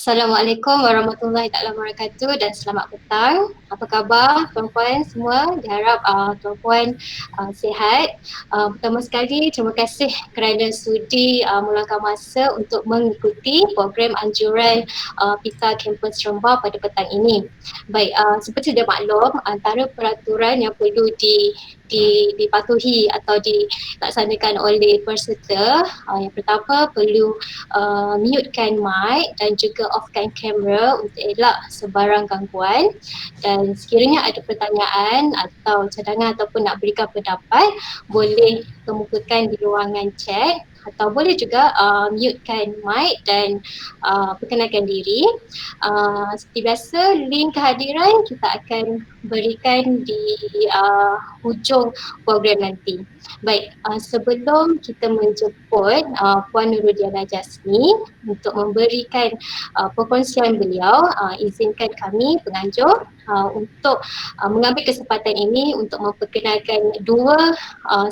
Assalamualaikum warahmatullahi taala wabarakatuh dan selamat petang. Apa khabar tuan-puan semua? Diharap tuan-puan sihat. Pertama sekali terima kasih kerana sudi meluangkan masa untuk mengikuti program anjuran Pita Kampus Seremban pada petang ini. Baik, seperti dah maklum, antara peraturan yang perlu dipatuhi atau dilaksanakan oleh peserta, yang pertama perlu mutekan mic dan juga offkan kamera untuk elak sebarang gangguan, dan sekiranya ada pertanyaan atau cadangan ataupun nak berikan pendapat boleh kemukakan di ruangan chat atau boleh juga mutekan mic dan perkenalkan diri. Seperti biasa, link kehadiran kita akan berikan di hujung program nanti. Baik, sebelum kita menjemput Puan Nurudiana Jasmi untuk memberikan perkongsian beliau, izinkan kami penganjur untuk mengambil kesempatan ini untuk memperkenalkan dua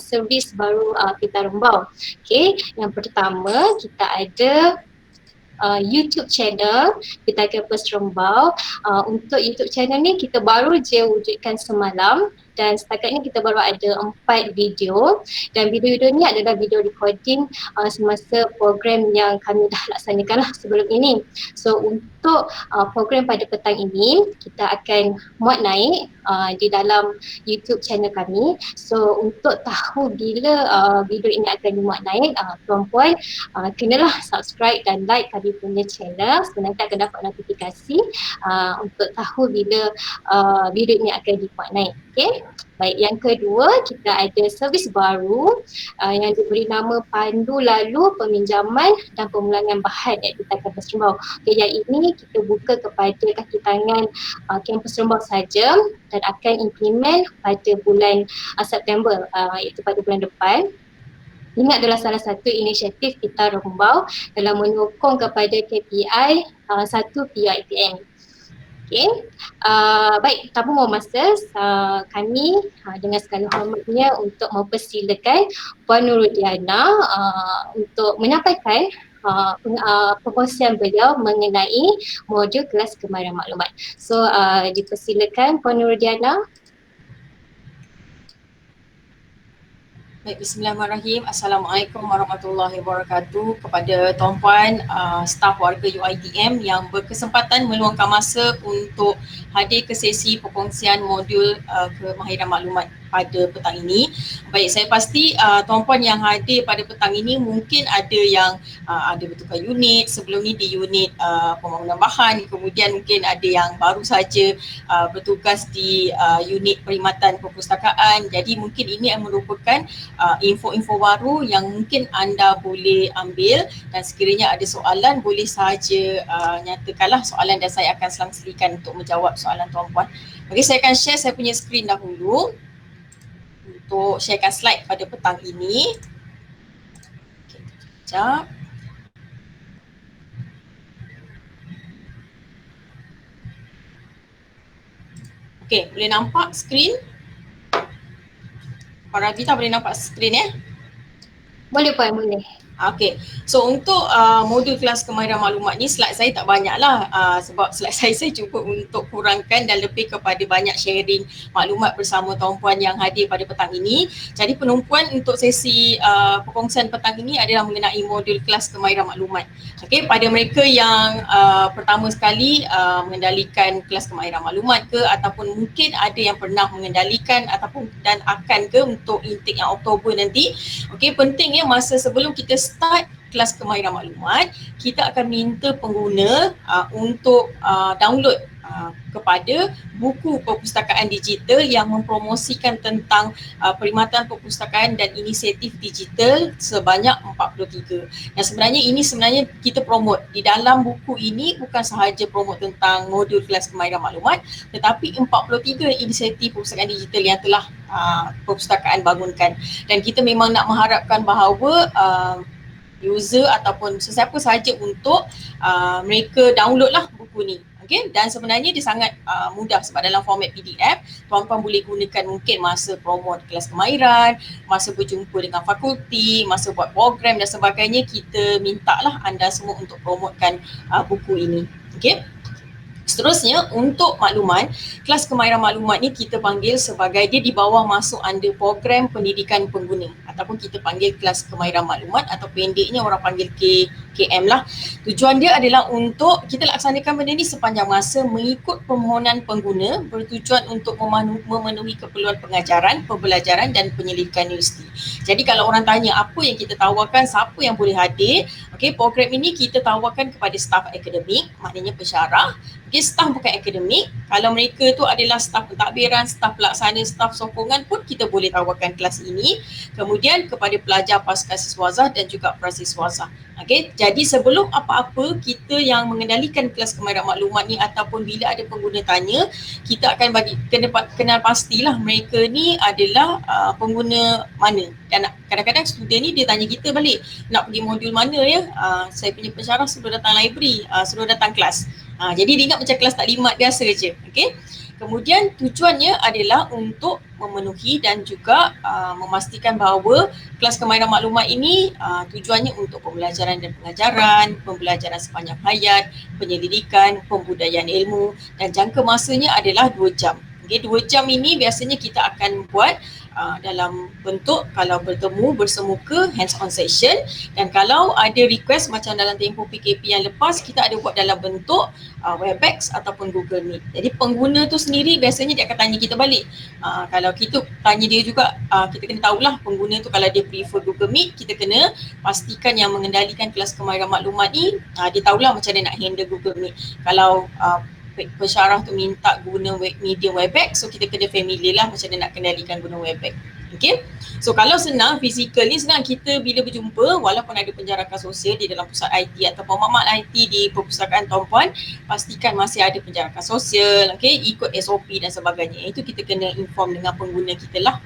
servis baru Pita Rembau. Okey, yang pertama kita ada YouTube channel Pita Kampus Rembau. Untuk YouTube channel ni kita baru je wujudkan semalam dan setakat ni kita baru ada 4 video, dan video-video ni adalah video recording semasa program yang kami dah laksanakan sebelum ini. So untuk program pada petang ini kita akan muat naik di dalam YouTube channel kami. So untuk tahu bila video ini akan dimuat naik, tuan-puan kenalah subscribe dan like kami punya channel, nanti akan dapat notifikasi untuk tahu bila video ini akan dimuat naik. Okay. Baik, yang kedua kita ada servis baru yang diberi nama Pandu Lalu Peminjaman dan Pemulangan Bahan di Pita Kampus Rembau. Okay, yang ini kita buka kepada kaki tangan Kampus Rembau saja dan akan implement pada bulan September, iaitu pada bulan depan. Ini adalah salah satu inisiatif Pita Rembau dalam menyokong kepada KPI 1 PUITM. Okay. Baik, tanpa membuang masa, kami dengan segala hormatnya untuk mempersilakan Puan Nurudiana untuk menyampaikan perkongsian beliau mengenai modul kelas kemahiran maklumat. So, dipersilakan Puan Nurudiana. Baik, bismillahirrahmanirrahim. Assalamualaikum warahmatullahi wabarakatuh kepada tuan-puan staf warga UiTM yang berkesempatan meluangkan masa untuk hadir ke sesi perkongsian modul kemahiran maklumat pada petang ini. Baik, saya pasti tuan-puan yang hadir pada petang ini mungkin ada yang ada bertukar unit, sebelum ni di unit pembangunan bahan, kemudian mungkin ada yang baru saja bertugas di unit perkhidmatan perpustakaan. Jadi mungkin ini merupakan info-info baru yang mungkin anda boleh ambil, dan sekiranya ada soalan boleh sahaja nyatakanlah soalan dan saya akan selang-selikan untuk menjawab soalan tuan-puan. Okey, saya akan share saya punya skrin dahulu untuk sharekan slide pada petang ini. Okey, sekejap. Okey, boleh nampak skrin? Para Ravita boleh nampak skrin ya? Boleh Puan, boleh. Okay, so untuk modul kelas kemahiran maklumat ni slide saya tak banyak lah sebab slide saya cuba untuk kurangkan dan lebih kepada banyak sharing maklumat bersama tuan-puan yang hadir pada petang ini. Jadi penumpuan untuk sesi perkongsian petang ini adalah mengenai modul kelas kemahiran maklumat. Okay, pada mereka yang pertama sekali mengendalikan kelas kemahiran maklumat ke, ataupun mungkin ada yang pernah mengendalikan ataupun dan akan ke untuk intake yang Oktober nanti. Okay, penting ya masa sebelum kita start kelas kemahiran maklumat, kita akan minta pengguna untuk download kepada buku perpustakaan digital yang mempromosikan tentang perkhidmatan perpustakaan dan inisiatif digital sebanyak 43. Dan sebenarnya ini kita promote di dalam buku ini, bukan sahaja promote tentang modul kelas kemahiran maklumat, tetapi 43 inisiatif perpustakaan digital yang telah perpustakaan bangunkan. Dan kita memang nak mengharapkan bahawa user ataupun sesiapa sahaja untuk mereka download lah buku ni. Okay, dan sebenarnya dia sangat mudah sebab dalam format PDF, tuan-tuan boleh gunakan mungkin masa promote kelas kemahiran, masa berjumpa dengan fakulti, masa buat program dan sebagainya. Kita minta lah anda semua untuk promotekan buku ini. Okay. Seterusnya, untuk makluman, kelas kemahiran maklumat ni kita panggil sebagai dia di bawah masuk under program pendidikan pengguna ataupun kita panggil kelas kemahiran maklumat atau pendeknya orang panggil KM lah. Tujuan dia adalah untuk kita laksanakan benda ni sepanjang masa mengikut permohonan pengguna, bertujuan untuk memenuhi keperluan pengajaran, pembelajaran dan penyelidikan universiti. Jadi kalau orang tanya apa yang kita tawarkan, siapa yang boleh hadir, okay, program ini kita tawarkan kepada staf akademik, maknanya pensyarah. Okay, staf bukan akademik, kalau mereka tu adalah staf pentadbiran, staf pelaksana, staf sokongan pun kita boleh tawarkan kelas ini. Kemudian kepada pelajar pasca siswazah dan juga prasiswazah. Okay, jadi sebelum apa-apa kita yang mengendalikan kelas kemahiran maklumat ni ataupun bila ada pengguna tanya, kita akan kenal pastilah mereka ni adalah pengguna mana. Dan kadang-kadang student ni dia tanya kita balik, nak pergi modul mana ya? Saya punya pensyarah suruh datang library, suruh datang kelas. Jadi dia ingat macam kelas taklimat biasa je. Okay? Kemudian tujuannya adalah untuk memenuhi dan juga memastikan bahawa kelas kemahiran maklumat ini tujuannya untuk pembelajaran dan pengajaran, pembelajaran sepanjang hayat, penyelidikan, pembudayaan ilmu dan jangka masanya adalah 2 jam. Okay, 2 jam ini biasanya kita akan buat dalam bentuk kalau bertemu bersemuka hands-on session, dan kalau ada request macam dalam tempoh PKP yang lepas kita ada buat dalam bentuk Webex ataupun Google Meet. Jadi pengguna tu sendiri biasanya dia akan tanya kita balik. Kalau kita tanya dia juga, kita kena tahulah pengguna tu kalau dia prefer Google Meet, kita kena pastikan yang mengendalikan kelas kemahiran maklumat ni dia tahulah macam mana nak handle Google Meet. Kalau pensyarah tu minta guna media Webex, so kita kena familiar lah macam mana nak kendalikan guna Webex. Okay, so kalau senang fizikal ni senang, kita bila berjumpa walaupun ada penjarakan sosial di dalam pusat IT atau maklumat IT di perpustakaan tuan-puan, pastikan masih ada penjarakan sosial, okay, ikut SOP dan sebagainya. Itu kita kena inform dengan pengguna kita lah.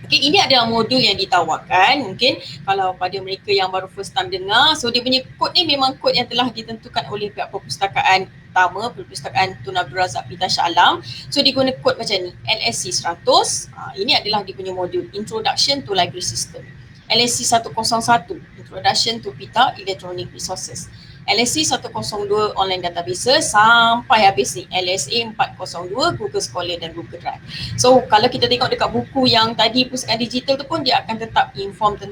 Okay, ini adalah modul yang ditawarkan. Mungkin kalau pada mereka yang baru first time dengar, so dia punya kod ni memang kod yang telah ditentukan oleh pihak perpustakaan utama, perpustakaan Tun Abdul Razak Pita Shah Alam. So dia guna kod macam ni, LSC 100. Ini adalah dia punya modul Introduction to Library System. LSC 101, Introduction to Pita Electronic Resources. LSC 102 online databases sampai habis ni LSA 402 Google Scholar dan Google Drive. So kalau kita tengok dekat buku yang tadi pustakaan digital tu pun dia akan tetap inform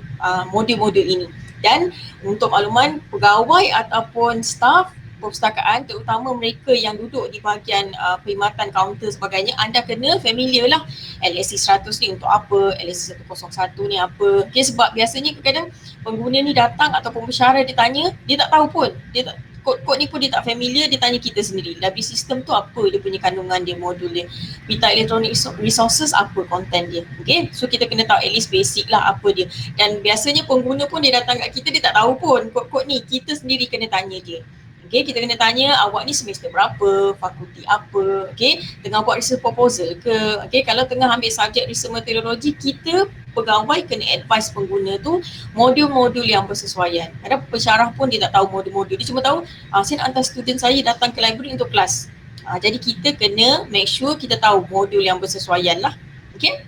modul-modul ini. Dan untuk makluman pegawai ataupun staf perpustakaan, terutama mereka yang duduk di bahagian perkhidmatan kaunter sebagainya, anda kena familiar lah LSC 100 ni untuk apa, LSC 101 ni apa. Okay, sebab biasanya kadang pengguna ni datang ataupun pensyarah dia tanya, dia tak tahu pun, dia tak, kod-kod ni pun dia tak familiar, dia tanya kita sendiri. Library system tu apa dia punya kandungan dia, modul dia. Pita Electronic Resources apa konten dia. Okay, so kita kena tahu at least basic lah apa dia. Dan biasanya pengguna pun dia datang kat kita, dia tak tahu pun kod-kod ni, kita sendiri kena tanya dia. Okay, kita kena tanya awak ni semester berapa, fakulti apa, okay, tengah buat research proposal ke, okay, kalau tengah ambil subjek research meteorologi, kita pegawai kena advise pengguna tu modul-modul yang bersesuaian. Kadang pensyarah pun dia tak tahu modul-modul, dia cuma tahu saya nak hantar student saya datang ke library untuk kelas. Jadi kita kena make sure kita tahu modul yang bersesuaian lah. Okay.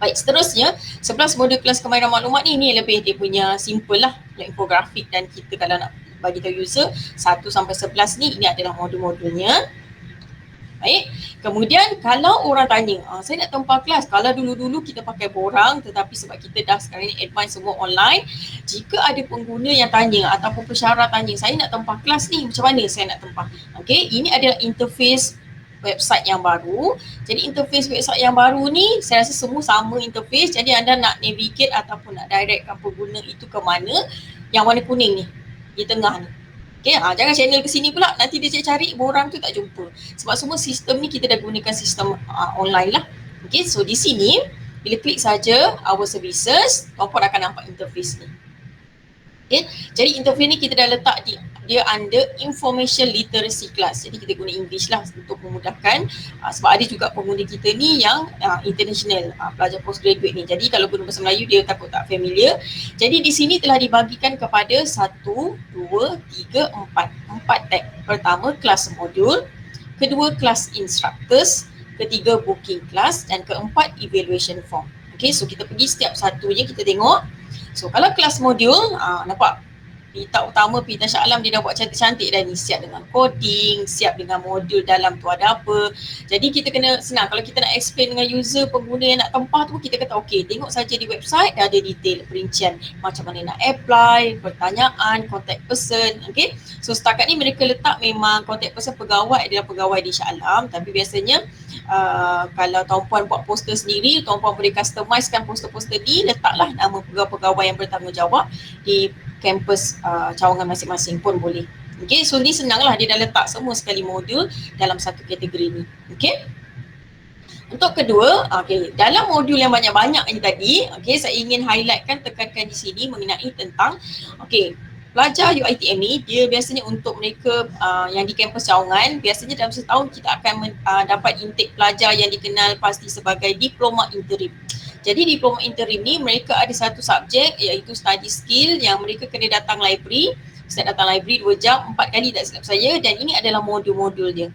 Baik, seterusnya 11 modul kelas kemahiran maklumat ni lebih dia punya simple lah, yang infografik, dan kita kalau nak bagi tahu user 1 sampai 11 ni, ini adalah modul-modulnya. Baik, kemudian kalau orang tanya, saya nak tempah kelas, kalau dulu-dulu kita pakai borang, tetapi sebab kita dah sekarang ni advance semua online, jika ada pengguna yang tanya ataupun pensyarah tanya, saya nak tempah kelas ni, macam mana saya nak tempah? Okay, ini adalah interface website yang baru. Jadi interface website yang baru ni saya rasa semua sama interface. Jadi anda nak navigate ataupun nak directkan pengguna itu ke mana, yang warna kuning ni di tengah ni. Okay, jangan channel ke sini pula, nanti dia cari borang tu tak jumpa. Sebab semua sistem ni kita dah gunakan sistem online lah. Okay, so di sini bila klik saja our services, tuan-puan akan nampak interface ni. Okay, jadi interface ni kita dah letak dia under information literacy class. Jadi kita guna English lah untuk memudahkan, sebab ada juga pengguna kita ni yang international, pelajar postgraduate ni. Jadi kalau guna bahasa Melayu dia takut tak familiar. Jadi di sini telah dibagikan kepada 1, 2, 2, 3, 4. 4 tag. Pertama, kelas modul. Kedua, kelas instructors. Ketiga, booking class. Dan keempat, evaluation form. Okay, so kita pergi setiap satunya kita tengok. So kalau kelas modul, nampak Pita utama, Pita Shah Alam, dia dah buat cantik-cantik dah ni. Siap dengan coding, siap dengan modul dalam tu ada apa. Jadi kita kena senang. Kalau kita nak explain dengan user, pengguna yang nak tempah tu, kita kata okey, tengok saja di website, dah ada detail perincian macam mana nak apply, pertanyaan, contact person. Okay. So setakat ni mereka letak memang contact person pegawai adalah pegawai di Shah Alam. Tapi biasanya kalau Tuan Puan buat poster sendiri, Tuan Puan boleh customizekan poster-poster ni, letaklah nama pegawai-pegawai yang bertanggungjawab di kampus cawangan masing-masing pun boleh. Okay, so ni senanglah, dia dah letak semua sekali modul dalam satu kategori ni. Okay. Untuk kedua, okay, dalam modul yang banyak-banyak ni tadi, okay, saya ingin highlightkan, tekankan di sini mengenai tentang, okay, pelajar UiTM ni, dia biasanya untuk mereka yang di kampus cawangan, biasanya dalam setahun kita akan dapat intake pelajar yang dikenal pasti sebagai diploma interim. Jadi diploma interim ni mereka ada satu subjek iaitu study skill yang mereka kena datang library. Saya datang library 2 jam, 4 kali tak silap saya, dan ini adalah modul-modul dia.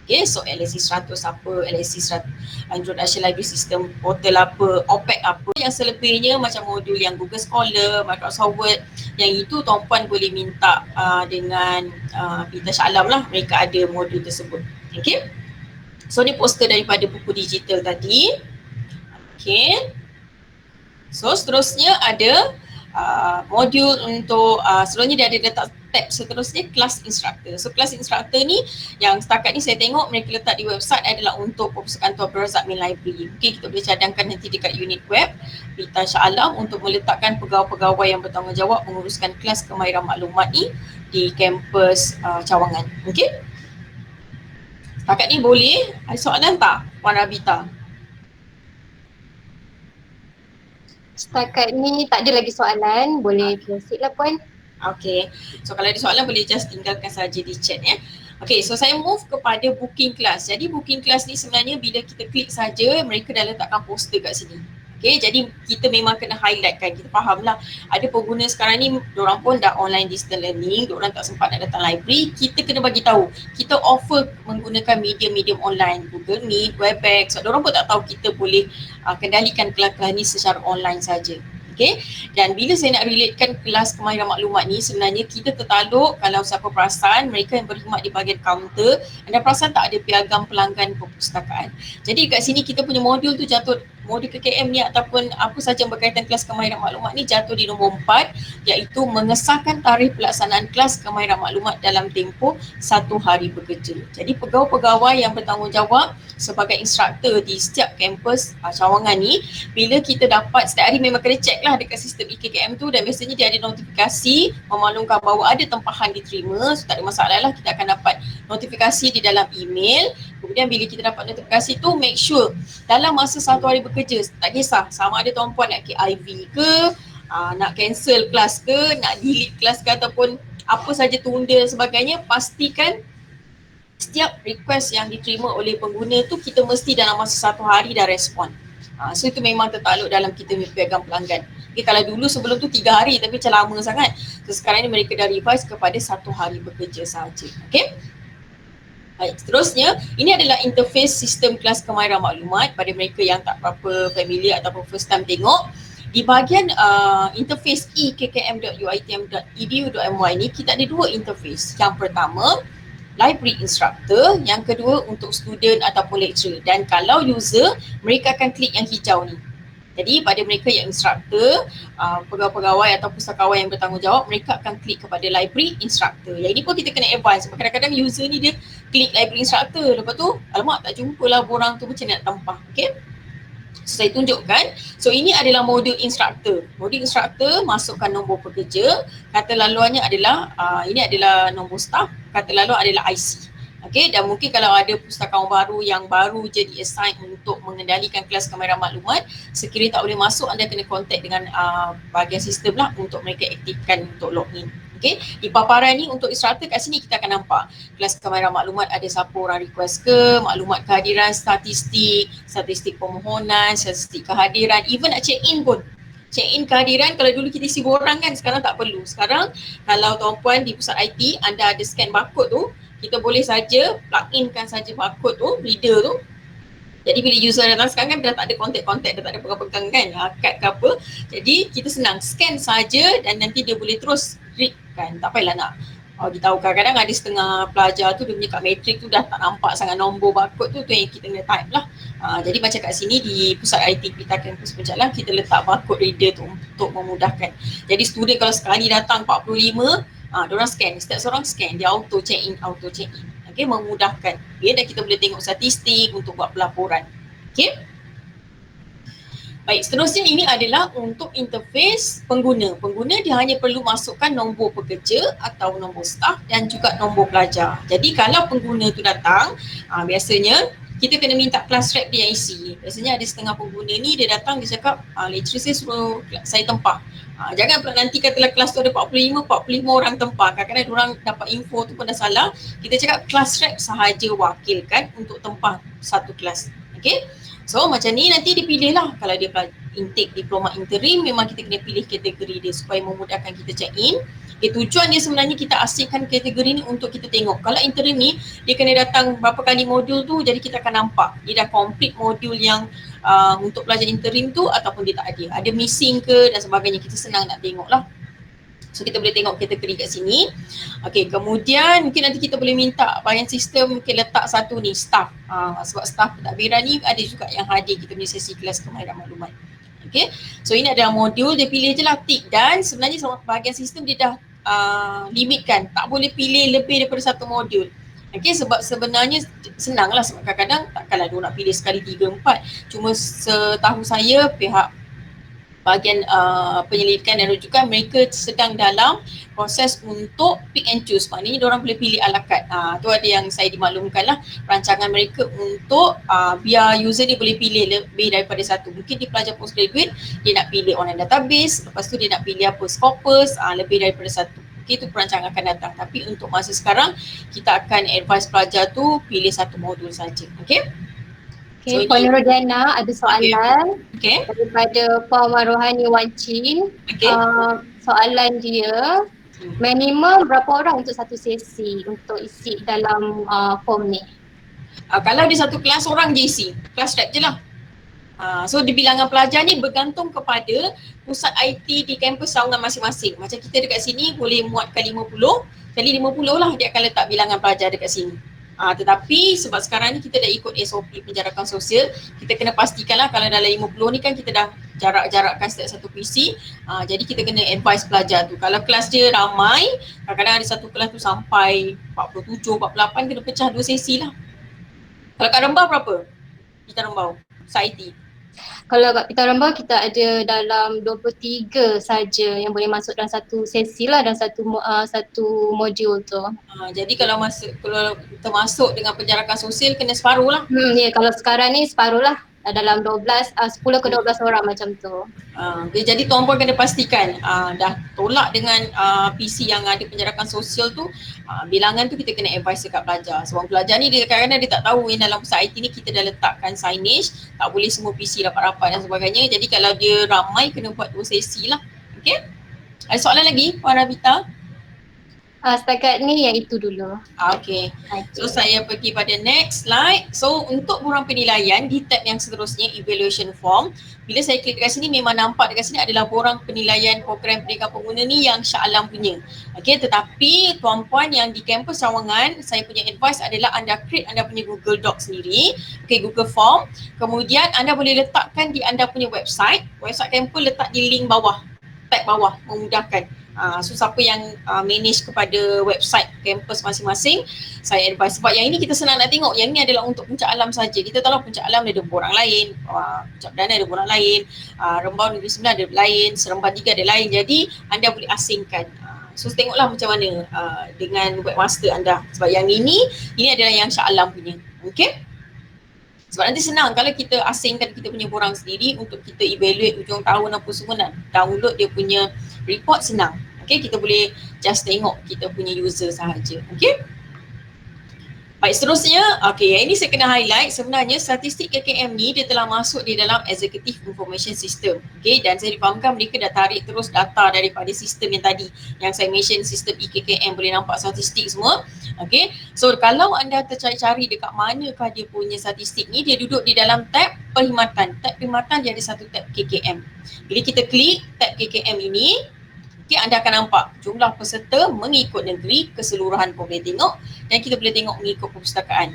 Okay, so LSC 100 apa, LSC 100, Introduction Library System, portal apa, OPEC apa. Yang selebihnya macam modul yang Google Scholar, Microsoft Word, yang itu Tuan Puan boleh minta dengan Pita Shah Alam lah, mereka ada modul tersebut. Okay, so ni poster daripada buku digital tadi. Okay, so seterusnya ada modul untuk seterusnya dia ada letak tab seterusnya kelas instructor. So kelas instructor ni yang setakat ni saya tengok mereka letak di website adalah untuk perpustakaan Tuan Razak Main Library. Okay, kita boleh cadangkan nanti dekat unit web Pita Shah Alam untuk meletakkan pegawai-pegawai yang bertanggungjawab menguruskan kelas kemahiran maklumat ni di kampus cawangan. Okay, setakat ni boleh. Ada soalan tak Puan Rabita? Setakat ni tak ada lagi soalan, boleh proceed lah Puan. Okay, so kalau ada soalan boleh just tinggalkan saja di chat ya. Okay, so saya move kepada booking class. Jadi booking class ni sebenarnya bila kita klik saja, mereka dah letakkan poster kat sini. Okay, jadi kita memang kena highlightkan, kita fahamlah ada pengguna sekarang ni, diorang pun dah online distance learning, diorang tak sempat nak datang library, kita kena bagi tahu. Kita offer menggunakan medium-medium online, Google Meet, Webex, so diorang pun tak tahu kita boleh kendalikan kelas-kelas ni secara online saja. Okay, dan bila saya nak relatekan kelas kemahiran maklumat ni, sebenarnya kita tertaluk kalau siapa perasan mereka yang berkhidmat di bahagian kaunter, anda perasan tak ada piagam pelanggan perpustakaan. Jadi kat sini kita punya modul tu jatuh, modul KKM ni ataupun apa sahaja yang berkaitan kelas kemahiran maklumat ni jatuh di nombor 4, iaitu mengesahkan tarikh pelaksanaan kelas kemahiran maklumat dalam tempoh 1 hari bekerja. Jadi pegawai-pegawai yang bertanggungjawab sebagai instruktor di setiap kampus cawangan ni, bila kita dapat setiap hari memang kena check lah dekat sistem EKKM tu, dan biasanya dia ada notifikasi memaklumkan bahawa ada tempahan diterima. So tak ada masalah lah, kita akan dapat notifikasi di dalam email. Kemudian bila kita dapat notifikasi tu, make sure dalam masa 1 hari bekerja, tak kisah sama ada Tuan Puan nak KIV ke, nak cancel kelas ke, nak delete kelas ke, ataupun apa saja tunda dan sebagainya, pastikan setiap request yang diterima oleh pengguna tu kita mesti dalam masa 1 hari dah respon. So itu memang tertakluk dalam kita punya piagam pelanggan. Okay, kalau dulu sebelum tu 3 hari tapi macam lama sangat. So sekarang ni mereka dah revise kepada 1 hari bekerja sahaja. Okay. Baik, seterusnya ini adalah interface sistem kelas kemahiran maklumat pada mereka yang tak berapa familiar ataupun first time tengok. Di bahagian interface ekkm.uitm.edu.my ni kita ada 2 interface. Yang pertama, library instructor, yang kedua untuk student ataupun lecturer. Dan kalau user, mereka akan klik yang hijau ni. Jadi pada mereka yang instructor, pegawai-pegawai atau pustakawan yang bertanggungjawab, mereka akan klik kepada library instructor. Yang ini pun kita kena advance sebab kadang-kadang user ni dia klik library instructor, lepas tu alamak tak jumpa lah borang tu, macam nak tampah. Okay, so saya tunjukkan. So ini adalah modul instructor. Modul instructor, masukkan nombor pekerja, kata laluannya adalah ini adalah nombor staff, kata laluan adalah IC. Okay, dan mungkin kalau ada pustakawan baru yang baru je di-assign untuk mengendalikan kelas kemahiran maklumat, sekiranya tak boleh masuk, anda kena contact dengan bahagian sistem lah untuk mereka aktifkan untuk login. Okay, di paparan ni untuk instructor kat sini kita akan nampak kelas kemahiran maklumat ada siapa orang request ke, maklumat kehadiran, statistik, statistik permohonan, statistik kehadiran, even nak check in pun. check in kehadiran. Kalau dulu kita isi borang kan, sekarang tak perlu. Sekarang kalau tuan-puan di pusat IT anda ada scan barcode tu, kita boleh saja plug inkan saja barcode tu, reader tu. Jadi bila user datang sekarang kan dah tak ada kontak-kontak, dah tak ada pegang-pegang kan, kad ke apa. Jadi kita senang scan saja dan nanti dia boleh terus read kan. Tak payahlah nak tahu. Kadang-kadang ada setengah pelajar tu dia punya kat matrik tu dah tak nampak sangat nombor barcode tu yang kita kena type lah. Jadi macam kat sini di pusat IT Pelita Kampus Pencaklang kita letak barcode reader tu untuk memudahkan. Jadi student kalau sekali datang 45, diorang scan, setiap seorang scan, dia auto check in. Okay, memudahkan. Okay, dan kita boleh tengok statistik untuk buat pelaporan. Okay. Baik, seterusnya ini adalah untuk interface pengguna. Pengguna dia hanya perlu masukkan nombor pekerja atau nombor staff dan juga nombor pelajar. Jadi kalau pengguna tu datang, biasanya kita kena minta class rep dia yang isi. Biasanya ada setengah pengguna ni dia datang dia cakap, lecturer saya suruh saya tempah. Jangan pula nanti katalah kelas tu ada 45 orang tempah. Kadang-kadang orang dapat info tu pun dah salah. Kita cakap class rep sahaja wakilkan untuk tempah satu kelas. Okay. So macam ni nanti dipilih lah. Kalau dia intake diploma interim, memang kita kena pilih kategori dia supaya memudahkan kita check in. Okay, tujuan dia sebenarnya kita asingkan kategori ni untuk kita tengok. Kalau interim ni, dia kena datang berapa kali modul tu, jadi kita akan nampak dia dah complete modul yang untuk pelajar interim tu ataupun dia tak ada. Ada missing ke dan sebagainya, kita senang nak tengok lah. So kita boleh tengok kategori kat sini. Okay, kemudian mungkin nanti kita boleh minta bahagian sistem mungkin letak satu ni staff. Sebab staff pentadbiran ni ada juga yang hadir kita punya sesi kelas kemahiran maklumat. Okay, so ini adalah modul, dia pilih je lah tick dan sebenarnya bahagian sistem dia dah limitkan. Tak boleh pilih lebih daripada satu modul. Okay, sebab sebenarnya senang lah sebab kadang-kadang takkanlah dia nak pilih sekali 3-4. Cuma setahu saya pihak bahagian penyelidikan dan rujukan mereka sedang dalam proses untuk pick and choose. Maknanya diorang boleh pilih ala carte. Tu ada yang saya dimaklumkan lah rancangan mereka untuk biar user ni boleh pilih lebih daripada satu. Mungkin di pelajar postgraduate dia nak pilih online database, lepas tu dia nak pilih apa Scopus, lebih daripada satu. Okay, itu perancangan akan datang. Tapi untuk masa sekarang kita akan advise pelajar tu pilih satu modul saja. Okay. Okay, Puan Nurdiana ada soalan daripada Puan Warohani Wanci. Soalan dia, minimum berapa orang untuk satu sesi untuk isi dalam form ni? Kalau di satu kelas orang je isi, kelas rep je lah. So di bilangan pelajar ni bergantung kepada pusat IT di kampus Sawangan masing-masing. Macam kita dekat sini boleh muatkan 50, jadi 50 lah dia akan letak bilangan pelajar dekat sini. Tetapi sebab sekarang ni kita dah ikut SOP penjarakan sosial, kita kena pastikanlah kalau dalam 50 ni kan kita dah jarak-jarakkan setiap satu PC. Jadi kita kena advise pelajar tu. Kalau kelas dia ramai, kadang-kadang ada satu kelas tu sampai 47, 48, kena pecah 2 sesi lah. Kalau kat Rembau berapa? Kita Rembau, SIT. Kalau kat Pita Rembau kita ada dalam 23 saja yang boleh masuk dalam satu sesi lah, dalam satu modul tu. Jadi kalau termasuk dengan penjarakan sosial kena separuh lah. Ya, kalau sekarang ni separuh lah. Dalam 10 ke 12 orang macam tu. Jadi tuan-puan kena pastikan dah tolak dengan PC yang ada penjarakan sosial tu, bilangan tu kita kena advise dekat pelajar. Sebab pelajar ni dia kadang-kadang dia tak tahu dalam pusat IT ni kita dah letakkan signage, tak boleh semua PC rapat-rapat dan sebagainya. Jadi kalau dia ramai kena buat 2 sesi lah. Okay? Ada soalan lagi Puan Ravita? Setakat ni yang itu dulu. Okay. So saya pergi pada next slide. So untuk borang penilaian di tab yang seterusnya evaluation form, bila saya klik dekat sini memang nampak dekat sini adalah borang penilaian program pendidikan pengguna ni yang Shah Alam punya. Okay, tetapi tuan-puan yang di kampus Sawangan, saya punya advice adalah anda create anda punya Google Docs sendiri. Okay, Google Form. Kemudian anda boleh letakkan di anda punya website. Website kampus letak di link bawah, tab bawah, memudahkan. So siapa yang manage kepada website kampus masing-masing, saya advise. Sebab yang ini kita senang nak tengok, yang ini adalah untuk Puncak Alam saja. Kita tahu Puncak Alam ada borang lain, Puncak Perdana ada borang lain, Rembau Negeri Sembilan ada lain, Seremban 3 ada lain. Jadi anda boleh asingkan. So tengoklah macam mana dengan webmaster anda. Sebab yang ini adalah yang Shah Alam punya. Okay? Sebab nanti senang kalau kita asingkan kita punya borang sendiri untuk kita evaluate hujung tahun apa semua, nak download dia punya report senang. Okay, kita boleh just tengok kita punya user sahaja. Okay. Baik, seterusnya, okay, yang ini saya kena highlight, sebenarnya statistik KKM ni dia telah masuk di dalam Executive Information System. Okay, dan saya difahamkan mereka dah tarik terus data daripada sistem yang tadi, yang saya mention sistem EKKM, boleh nampak statistik semua. Okay, so kalau anda tercari-cari dekat manakah dia punya statistik ni, dia duduk di dalam tab perkhidmatan. Tab perkhidmatan dia ada satu tab KKM. Bila kita klik tab KKM ini, okay, anda akan nampak jumlah peserta mengikut negeri, keseluruhan pun boleh tengok, dan kita boleh tengok mengikut perpustakaan.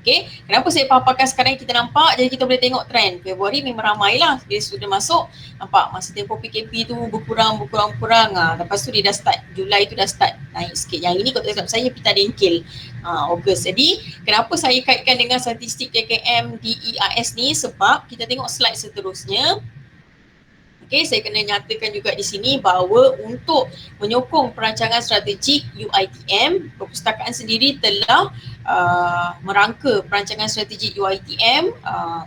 Okay, kenapa saya paparkan sekarang kita nampak, jadi kita boleh tengok trend. Februari memang ramai lah, dia sudah masuk, nampak masa tempoh PKP tu berkurang. Lepas tu dia dah start, Julai tu dah start naik sikit. Yang ini kalau tak saya pita dengkil Ogos. Jadi kenapa saya kaitkan dengan statistik KKM DEIS ni, sebab kita tengok slide seterusnya. Okay, saya kena nyatakan juga di sini bahawa untuk menyokong perancangan strategik UiTM, perpustakaan sendiri telah merangka perancangan strategik UiTM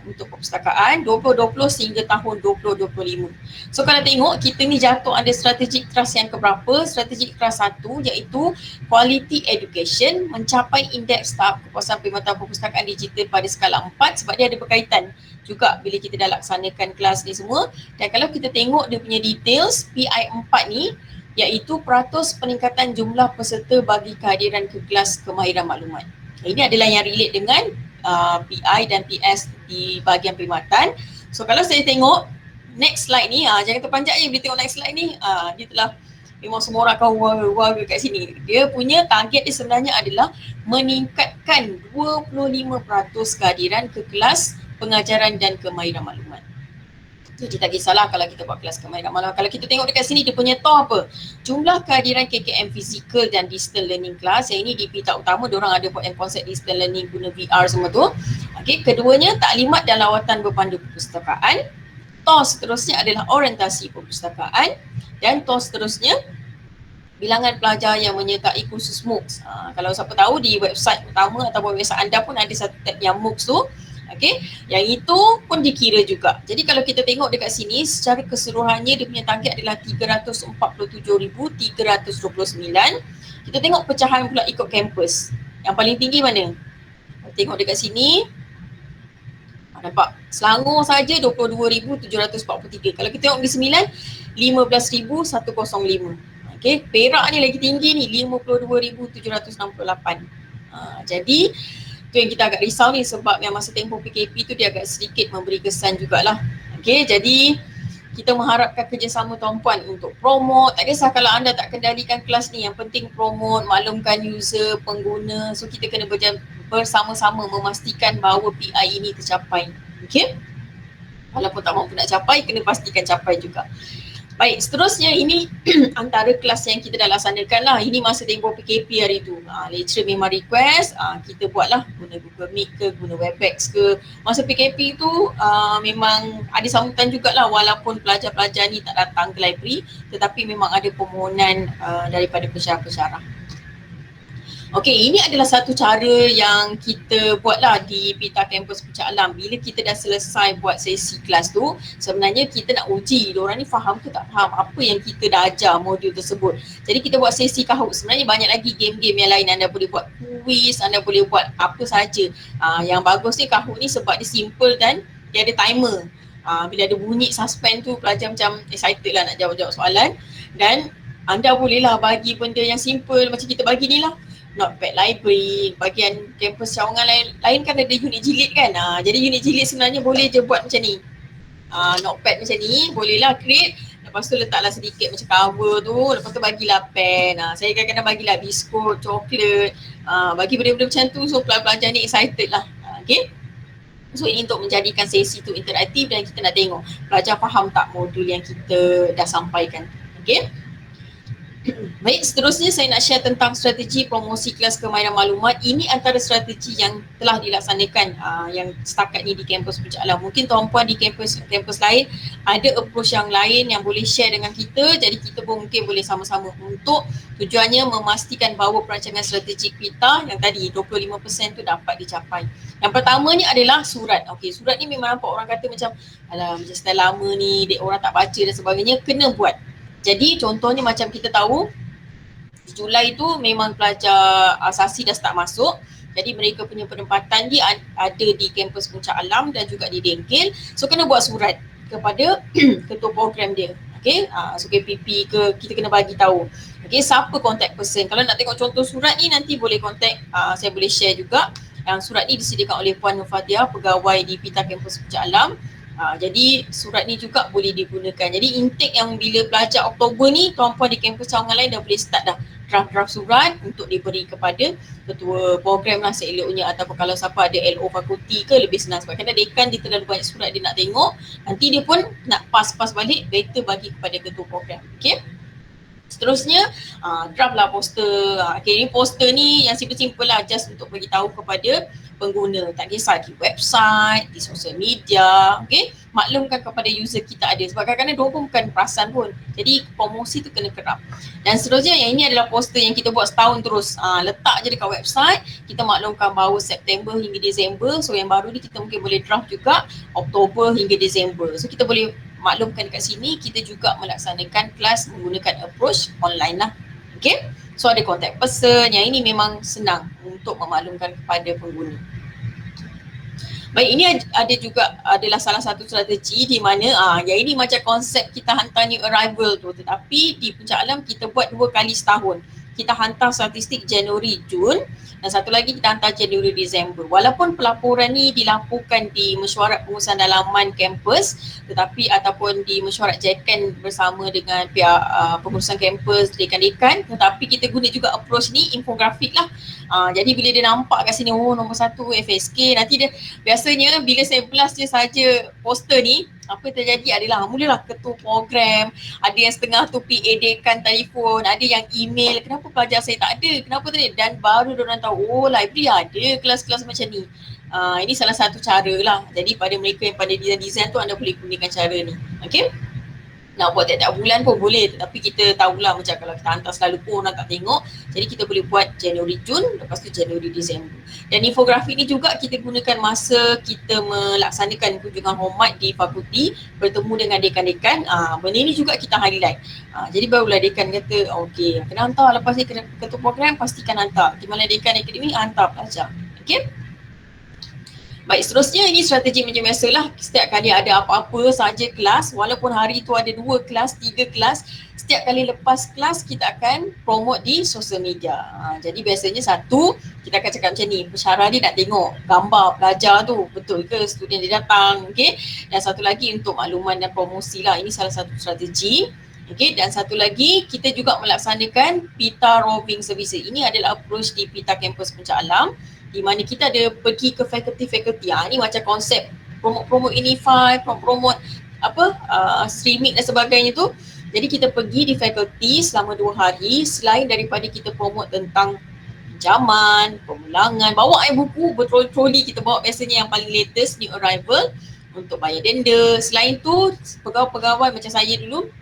untuk perpustakaan 2020 sehingga tahun 2025. So kalau tengok, kita ni jatuh under strategic trust yang keberapa? Strategic trust 1, iaitu quality education, mencapai indeks tahap kepuasan perkhidmatan perpustakaan digital pada skala 4, sebab dia ada berkaitan juga bila kita dah laksanakan kelas ni semua. Dan kalau kita tengok dia punya details PI4 ni, iaitu peratus peningkatan jumlah peserta bagi kehadiran ke kelas kemahiran maklumat. Ini adalah yang relate dengan PI dan PS di bahagian perkhidmatan. So kalau saya tengok next slide ni, jangan terpanjat je bila tengok next slide ni, dia telah memang semua orang akan wow kat sini. Dia punya target dia sebenarnya adalah meningkatkan 25% kehadiran ke kelas pengajaran dan kemahiran maklumat. Jadi tak kisahlah kalau kita buat kelas kemahiran maklumat. Kalau kita tengok dekat sini, dia punya top apa? Jumlah kehadiran KKM physical dan digital learning class. Yang ini di pita utama, diorang ada buat yang konsep digital learning guna VR semua tu. Okay, keduanya taklimat dan lawatan berpandu perpustakaan. TOS seterusnya adalah orientasi perpustakaan. Dan TOS seterusnya bilangan pelajar yang menyertai kursus MOOCs. Kalau siapa tahu, di website utama ataupun website anda pun ada satu tab yang MOOCs tu. Okay, yang itu pun dikira juga. Jadi kalau kita tengok dekat sini, secara keseluruhannya dia punya target adalah 347,329. Kita tengok pecahan pula ikut kampus. Yang paling tinggi mana? Tengok dekat sini, nampak Selangor saja 22,743. Kalau kita tengok di Sembilan, 15,105. Okay, Perak ni lagi tinggi ni, 52,768. Jadi tu yang kita agak risau ni, sebab yang masa tempoh PKP tu dia agak sedikit memberi kesan jugalah. Okay, jadi kita mengharapkan kerjasama tuan-puan untuk promote. Tak kisah kalau anda tak kendalikan kelas ni, yang penting promote, maklumkan user, pengguna. So kita kena bersama-sama memastikan bahawa PI ini tercapai. Okay, walaupun tak mampu nak capai, kena pastikan capai juga. Baik, seterusnya ini antara kelas yang kita dah laksanakan lah. Ini masa tempoh PKP hari tu. Lecturer memang request, kita buat lah guna Google Meet ke, guna Webex ke. Masa PKP tu memang ada sambutan jugalah, walaupun pelajar-pelajar ni tak datang ke library, tetapi memang ada permohonan daripada pensyarah-pensyarah. Okey, ini adalah satu cara yang kita buatlah di Pita Kampus Puncak Alam. Bila kita dah selesai buat sesi kelas tu, sebenarnya kita nak uji diorang ni faham ke tak faham apa yang kita dah ajar modul tersebut. Jadi kita buat sesi Kahoot. Sebenarnya banyak lagi game-game yang lain. Anda boleh buat quiz, anda boleh buat apa saja. Yang bagus ni Kahoot ni sebab dia simple dan dia ada timer. Bila ada bunyi suspend tu, pelajar macam excited lah nak jawab-jawab soalan. Dan anda bolehlah bagi benda yang simple macam kita bagi ni lah. Notepad library, bagian kampus cawangan lain kan ada unit jilid kan. Jadi unit jilid sebenarnya boleh je buat macam ni. Notepad macam ni, bolehlah create. Lepas tu letaklah sedikit macam cover tu, lepas tu bagilah pen. Saya kadang-kadang bagilah biskut, coklat, bagi benda-benda macam tu. So pelajar ni excited lah. Okay. So ini untuk menjadikan sesi tu interaktif dan kita nak tengok pelajar faham tak modul yang kita dah sampaikan. Okay. Baik, seterusnya saya nak share tentang strategi promosi kelas kemahiran maklumat. Ini antara strategi yang telah dilaksanakan yang setakat ni di kampus Puncak Alam. Mungkin tuan-puan di kampus lain ada approach yang lain yang boleh share dengan kita. Jadi kita pun mungkin boleh sama-sama untuk tujuannya memastikan bahawa perancangan strategik kita yang tadi 25% tu dapat dicapai. Yang pertamanya adalah surat. Okey, surat ni memang nampak orang kata macam alah macam style lama ni, orang tak baca dan sebagainya, kena buat. Jadi contohnya macam kita tahu di Julai tu memang pelajar asasi dah start masuk. Jadi mereka punya penempatan dia ada di kampus Puncak Alam dan juga di Dengkil. So kena buat surat kepada ketua program dia. Okay, so KPP ke, kita kena bagi tahu. Okay, siapa contact person. Kalau nak tengok contoh surat ni nanti boleh contact, saya boleh share juga. Surat ni disediakan oleh Puan Nurfatia, pegawai di PITA Kampus Puncak Alam. Jadi surat ni juga boleh digunakan. Jadi intake yang bila pelajar Oktober ni, tuan-puan di kampus cawangan lain dah boleh start dah draft-draft surat untuk diberi kepada ketua program lah seeloknya, ataupun kalau siapa ada LO fakulti ke lebih senang, sebab kadang dekan dia terlalu banyak surat dia nak tengok, nanti dia pun nak pas-pas balik, better bagi kepada ketua program. Okay. Seterusnya, draft lah poster. Okay, ni poster ni yang simple-simple lah, just untuk bagi tahu kepada pengguna. Tak kisah di website, di social media, okay. Maklumkan kepada user kita ada. Sebab kadang-kadang diorang pun bukan perasan pun. Jadi promosi tu kena kerap. Dan seterusnya, yang ini adalah poster yang kita buat setahun terus. Letak je dekat website. Kita maklumkan bahawa September hingga Disember. So yang baru ni kita mungkin boleh draft juga Oktober hingga Disember. So kita boleh maklumkan dekat sini, kita juga melaksanakan kelas menggunakan approach online lah. Okay. So ada contact person, yang ini memang senang untuk memaklumkan kepada pengguna. Baik, ini ada juga adalah salah satu strategi di mana yang ini macam konsep kita hantar new arrival tu, tetapi di Puncak Alam kita buat 2 kali setahun. Kita hantar statistik Januari, Jun, dan satu lagi kita hantar Januari, Disember. Walaupun pelaporan ni dilaporkan di mesyuarat pengurusan dalaman kampus, tetapi ataupun di mesyuarat JKN bersama dengan pihak pengurusan kampus, dekan-dekan, tetapi kita guna juga approach ni infografik lah. Jadi bila dia nampak kat sini, nombor 1 FSK, nanti dia biasanya bila saya blast je saja poster ni, apa terjadi adalah mulalah ketua program, ada yang setengah tu PA dekan telefon, ada yang email, kenapa pelajar saya tak ada, kenapa tak ada, dan baru diorang tahu, library ada kelas-kelas macam ni. Ini salah satu cara lah. Jadi pada mereka yang pada design tu, anda boleh gunakan cara ni. Okay. Nak buat tiap-tiap bulan pun boleh, tetapi kita tahulah macam kalau kita hantar selalu pun orang tak tengok, jadi kita boleh buat Januari, Jun, lepas tu Januari, Disember. Dan infografik ni juga kita gunakan masa kita melaksanakan kunjungan hormat di fakulti, bertemu dengan dekan-dekan. Benda ni juga kita highlight. Jadi barulah dekan kata, okey, kena hantar, lepas ni ketua program pastikan hantar. Di mana dekan akademik hantar pelajar. Okay. Baik, seterusnya ini strategi macam biasalah. Setiap kali ada apa-apa saja kelas, walaupun hari tu ada 2 kelas, 3 kelas, setiap kali lepas kelas kita akan promote di social media. Jadi biasanya satu, kita akan cakap macam ni, pensyarah dia nak tengok gambar pelajar tu, betul ke student dia datang, okay? Dan satu lagi untuk makluman dan promosi lah, ini salah satu strategi. Okay, dan satu lagi kita juga melaksanakan PITA roving services. Ini adalah approach di PITA Kampus Puncak Alam, di mana kita ada pergi ke fakulti-fakulti. Ini macam konsep promote Unify, promote streaming dan sebagainya tu. Jadi kita pergi di fakulti selama 2 hari, selain daripada kita promote tentang pinjaman, pemulangan, bawa buku bertroli-troli, kita bawa biasanya yang paling latest, new arrival, untuk bayar denda. Selain tu, pegawai-pegawai macam saya dulu,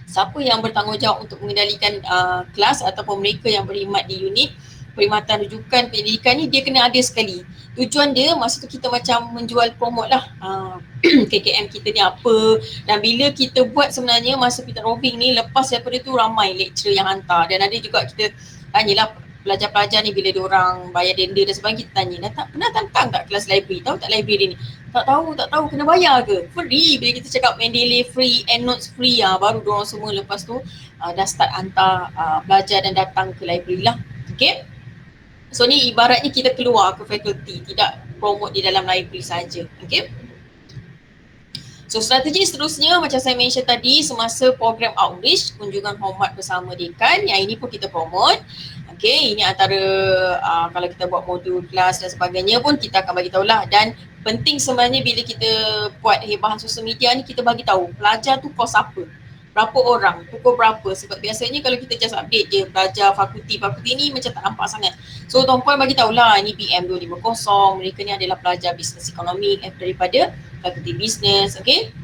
siapa yang bertanggungjawab untuk mengendalikan kelas ataupun mereka yang berkhidmat di unit perkhidmatan rujukan pendidikan ni, dia kena ada sekali. Tujuan dia masa tu kita macam menjual promote lah KKM kita ni apa, dan bila kita buat sebenarnya masa PITA roving ni, lepas daripada tu ramai lecturer yang hantar, dan ada juga kita tanyalah pelajar-pelajar ni bila diorang bayar denda dan sebagainya, kita tanya, pernah tantang tak kelas library, tahu tak library ni? Tak tahu, kena bayar ke? Free. Bila kita cakap Mendeley free, EndNotes free, baru diorang semua lepas tu dah start hantar pelajar dan datang ke library lah. Okay. So ni ibaratnya kita keluar ke fakulti, tidak promote di dalam library saja. Okay. So strategi seterusnya macam saya mention tadi, semasa program outreach, kunjungan hormat bersama dekan, yang ini pun kita promote. Okay, ini antara kalau kita buat modul kelas dan sebagainya pun kita akan bagi tahulah. Dan penting sebenarnya bila kita buat hebahan sosial media ni, kita bagi tahu pelajar tu kos apa, berapa orang, pukul berapa. Sebab biasanya kalau kita just update je pelajar fakulti ni macam tak nampak sangat. So tuan-puan bagi tahulah, ni BM 250, mereka ni adalah pelajar bisnes ekonomi daripada fakulti bisnes. Okay.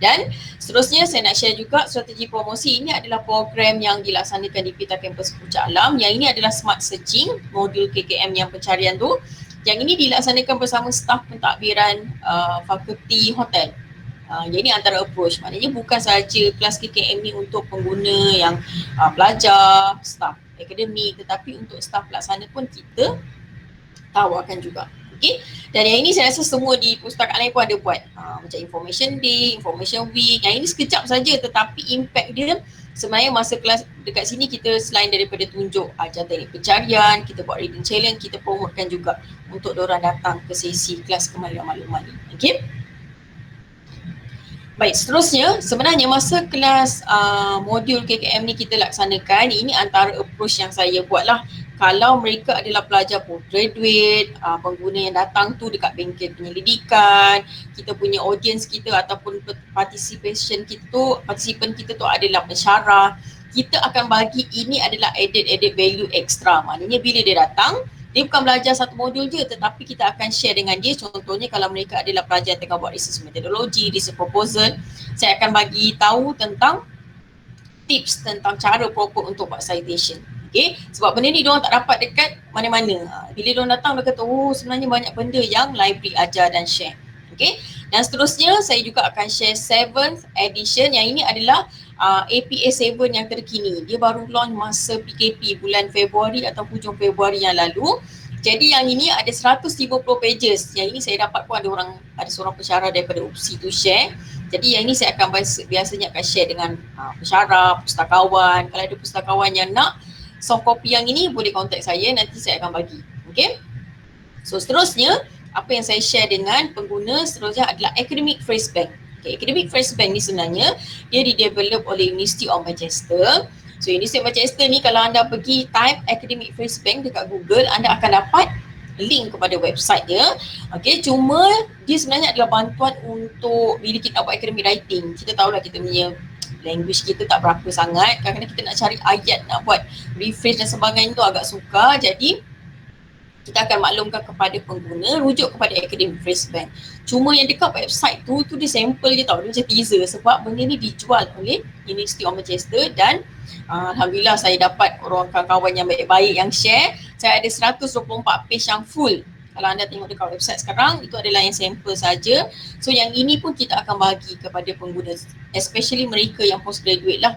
Dan seterusnya saya nak share juga strategi promosi. Ini adalah program yang dilaksanakan di PITA Kampus Puncak Alam. Yang ini adalah Smart Searching, modul KKM yang pencarian tu. Yang ini dilaksanakan bersama staf pentadbiran fakulti hotel. Yang ini antara approach, maknanya bukan sahaja kelas KKM ni untuk pengguna yang pelajar, staf akademik, tetapi untuk staf pelaksana pun kita tawarkan juga. Okay. Dan yang ini saya rasa semua di pustakaan lain pun ada buat. Macam Information Day, Information Week. Yang ini sekejap saja tetapi impact dia sebenarnya masa kelas dekat sini kita selain daripada tunjuk ajar teknik pencarian, kita buat reading challenge, kita promotekan juga untuk diorang datang ke sesi kelas kemahiran maklumat ni. Okay. Baik, seterusnya sebenarnya masa kelas modul KKM ni kita laksanakan, ini antara approach yang saya buat lah. Kalau mereka adalah pelajar postgraduate, pengguna yang datang tu dekat bengkel penyelidikan, kita punya audience kita ataupun participant kita tu adalah pensyarah, kita akan bagi ini adalah added value extra. Maknanya bila dia datang, dia bukan belajar satu modul je tetapi kita akan share dengan dia. Contohnya kalau mereka adalah pelajar tengah buat research methodology, research proposal, saya akan bagi tahu tentang tips tentang cara proper untuk buat citation. Okay, sebab benda ni diorang tak dapat dekat mana-mana. Bila diorang datang, dia kata, oh sebenarnya banyak benda yang library ajar dan share. Okay, dan seterusnya saya juga akan share 7th edition. Yang ini adalah APA 7 yang terkini. Dia baru launch masa PKP bulan Februari atau hujung Februari yang lalu. Jadi yang ini ada 150 pages. Yang ini saya dapat pun ada seorang pensyarah daripada UPSI tu share. Jadi yang ini saya akan biasanya akan share dengan pensyarah, pustakawan. Kalau ada pustakawan yang nak soft copy yang ini, boleh contact saya, nanti saya akan bagi. Okay. So seterusnya, apa yang saya share dengan pengguna seterusnya adalah Academic Phrase Bank. Okay, Academic Phrase Bank ni sebenarnya dia di-develop oleh University of Manchester. So University of Manchester ni kalau anda pergi type Academic Phrase Bank dekat Google, anda akan dapat link kepada website dia. Okay, cuma dia sebenarnya adalah bantuan untuk bila kita buat academic writing. Kita tahulah kita punya language kita tak berapa sangat. Kadang-kadang kita nak cari ayat, nak buat rephrase dan sebagainya tu agak sukar. Jadi kita akan maklumkan kepada pengguna rujuk kepada Academic Phrase Bank. Cuma yang dekat website tu dia sampel je tau, dia macam teaser sebab benda ni dijual oleh University of Manchester dan alhamdulillah saya dapat orang kawan-kawan yang baik-baik yang share. Saya ada 124 page yang full. Kalau anda tengok dekat website sekarang, itu adalah yang sampel saja. So yang ini pun kita akan bagi kepada pengguna, especially mereka yang postgraduate lah.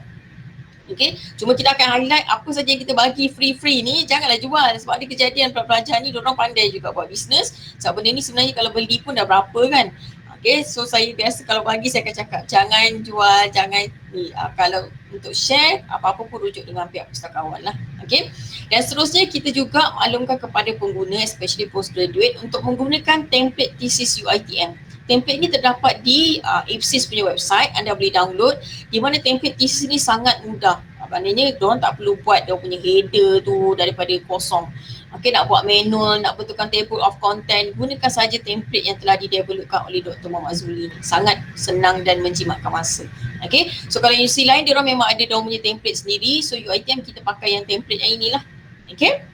Okay, cuma kita akan highlight apa saja yang kita bagi free-free ni, janganlah jual sebab ada kejadian pelajar ni diorang pandai juga buat bisnes. Sebab benda ni sebenarnya kalau beli pun dah berapa kan. Okay, so saya biasa kalau bagi saya akan cakap jangan jual, jangan ni. Kalau untuk share apa-apa pun rujuk dengan pihak pustakawan lah. Okay, dan seterusnya kita juga maklumkan kepada pengguna especially postgraduate untuk menggunakan template thesis UiTM. Template ni terdapat di IPSIS punya website, anda boleh download, di mana template thesis ni sangat mudah. Maknanya diorang tak perlu buat dia punya header tu daripada kosong. Okay, nak buat manual, nak betulkan table of content, gunakan saja template yang telah didevelopkan oleh Dr. Muhammad Zuli. Sangat senang dan menjimatkan masa. Okay, so kalau universiti lain diorang memang ada diorang punya template sendiri, so UiTM kita pakai yang template yang inilah. Okay.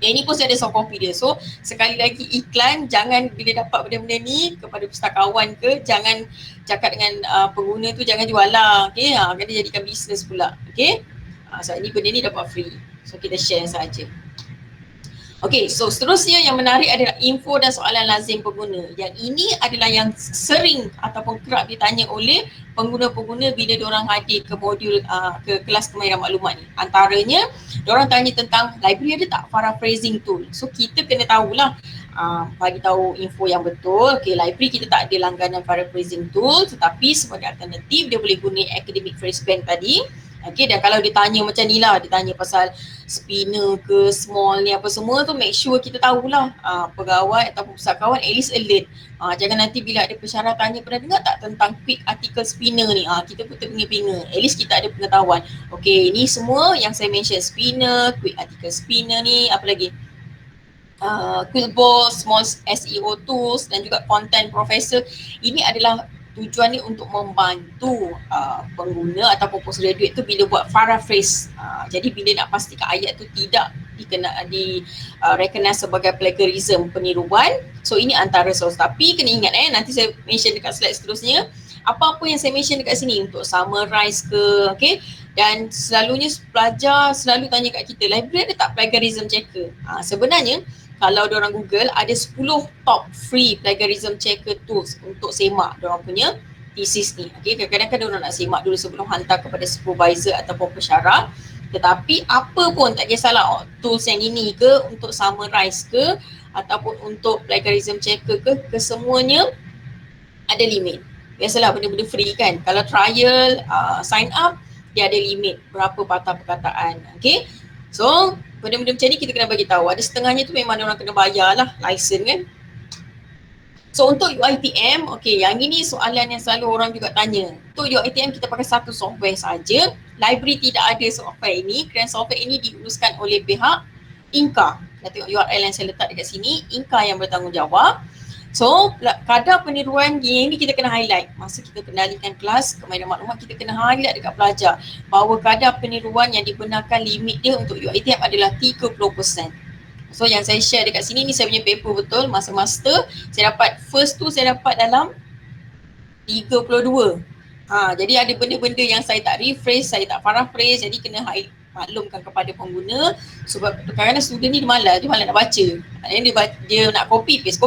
Yang ini pun saya ada soft copy dia. So sekali lagi iklan, jangan bila dapat benda-benda ni kepada pustakawan ke, jangan cakap dengan pengguna tu jangan jual lah. Okay, kena jadikan bisnes pula. Okay, so ini benda ni dapat free. So kita share saja. Okay, so seterusnya yang menarik adalah info dan soalan lazim pengguna. Yang ini adalah yang sering ataupun kerap ditanya oleh pengguna-pengguna bila diorang hadir ke modul ke kelas kemahiran maklumat ni. Antaranya, diorang tanya tentang library ada tak paraphrasing tool. So kita kena tahulah, bagi tahu info yang betul. Okay, library kita tak ada langganan paraphrasing tool, tetapi sebagai alternatif dia boleh guna Academic Phrase Bank tadi. Okay, dan kalau ditanya macam ni lah, ditanya pasal spinner ke, small ni apa semua tu, make sure kita tahulah pegawai atau pustakawan at least alert. Jangan nanti bila ada pensyarah tanya, pernah dengar tak tentang quick article spinner ni? Kita pun terbinga-binga, at least kita ada pengetahuan. Okay, ni semua yang saya mention, spinner, quick article spinner ni, apa lagi? Quillball, small SEO tools dan juga content professor. Ini adalah tujuan ni untuk membantu pengguna ataupun postgraduate tu bila buat paraphrase. Jadi bila nak pastikan ayat tu tidak recognize sebagai plagiarism, peniruan. So ini antara source. Tapi kena ingat nanti saya mention dekat slide seterusnya, apa-apa yang saya mention dekat sini untuk summarize ke, okay. Dan selalunya pelajar selalu tanya kat kita, library ada tak plagiarism checker? Sebenarnya kalau diorang Google, ada 10 top free plagiarism checker tools untuk semak diorang punya thesis ni. Okay, kadang-kadang kan diorang nak semak dulu sebelum hantar kepada supervisor ataupun pensyarah. Tetapi apa pun tak kisahlah tools yang ini ke, untuk summarize ke, ataupun untuk plagiarism checker kesemuanya ada limit. Biasalah benda-benda free kan. Kalau trial, sign up, dia ada limit berapa patah perkataan. Okay. So, benda-benda macam ni kita kena bagi tahu. Ada setengahnya tu memang orang kena bayar lah, license kan. So, untuk UiTM, okay, yang ini soalan yang selalu orang juga tanya. Untuk UiTM kita pakai satu software saja. Library tidak ada software ini kerana software ini diuruskan oleh pihak Inka. Kita tengok URL yang saya letak dekat sini, Inka yang bertanggungjawab. So, kadar peniruan yang ini kita kena highlight. Masa kita kendalikan kelas kemahiran maklumat, kita kena highlight dekat pelajar bahawa kadar peniruan yang dibenarkan limit dia untuk UiTM adalah 30%. So, yang saya share dekat sini ni saya punya paper betul. Masa master, saya dapat first tu saya dapat dalam 32. Jadi ada benda-benda yang saya tak rephrase, saya tak paraphrase, jadi kena maklumkan kepada pengguna sebab kadang-kadang student ni dia malas nak baca. Dia nak copy paste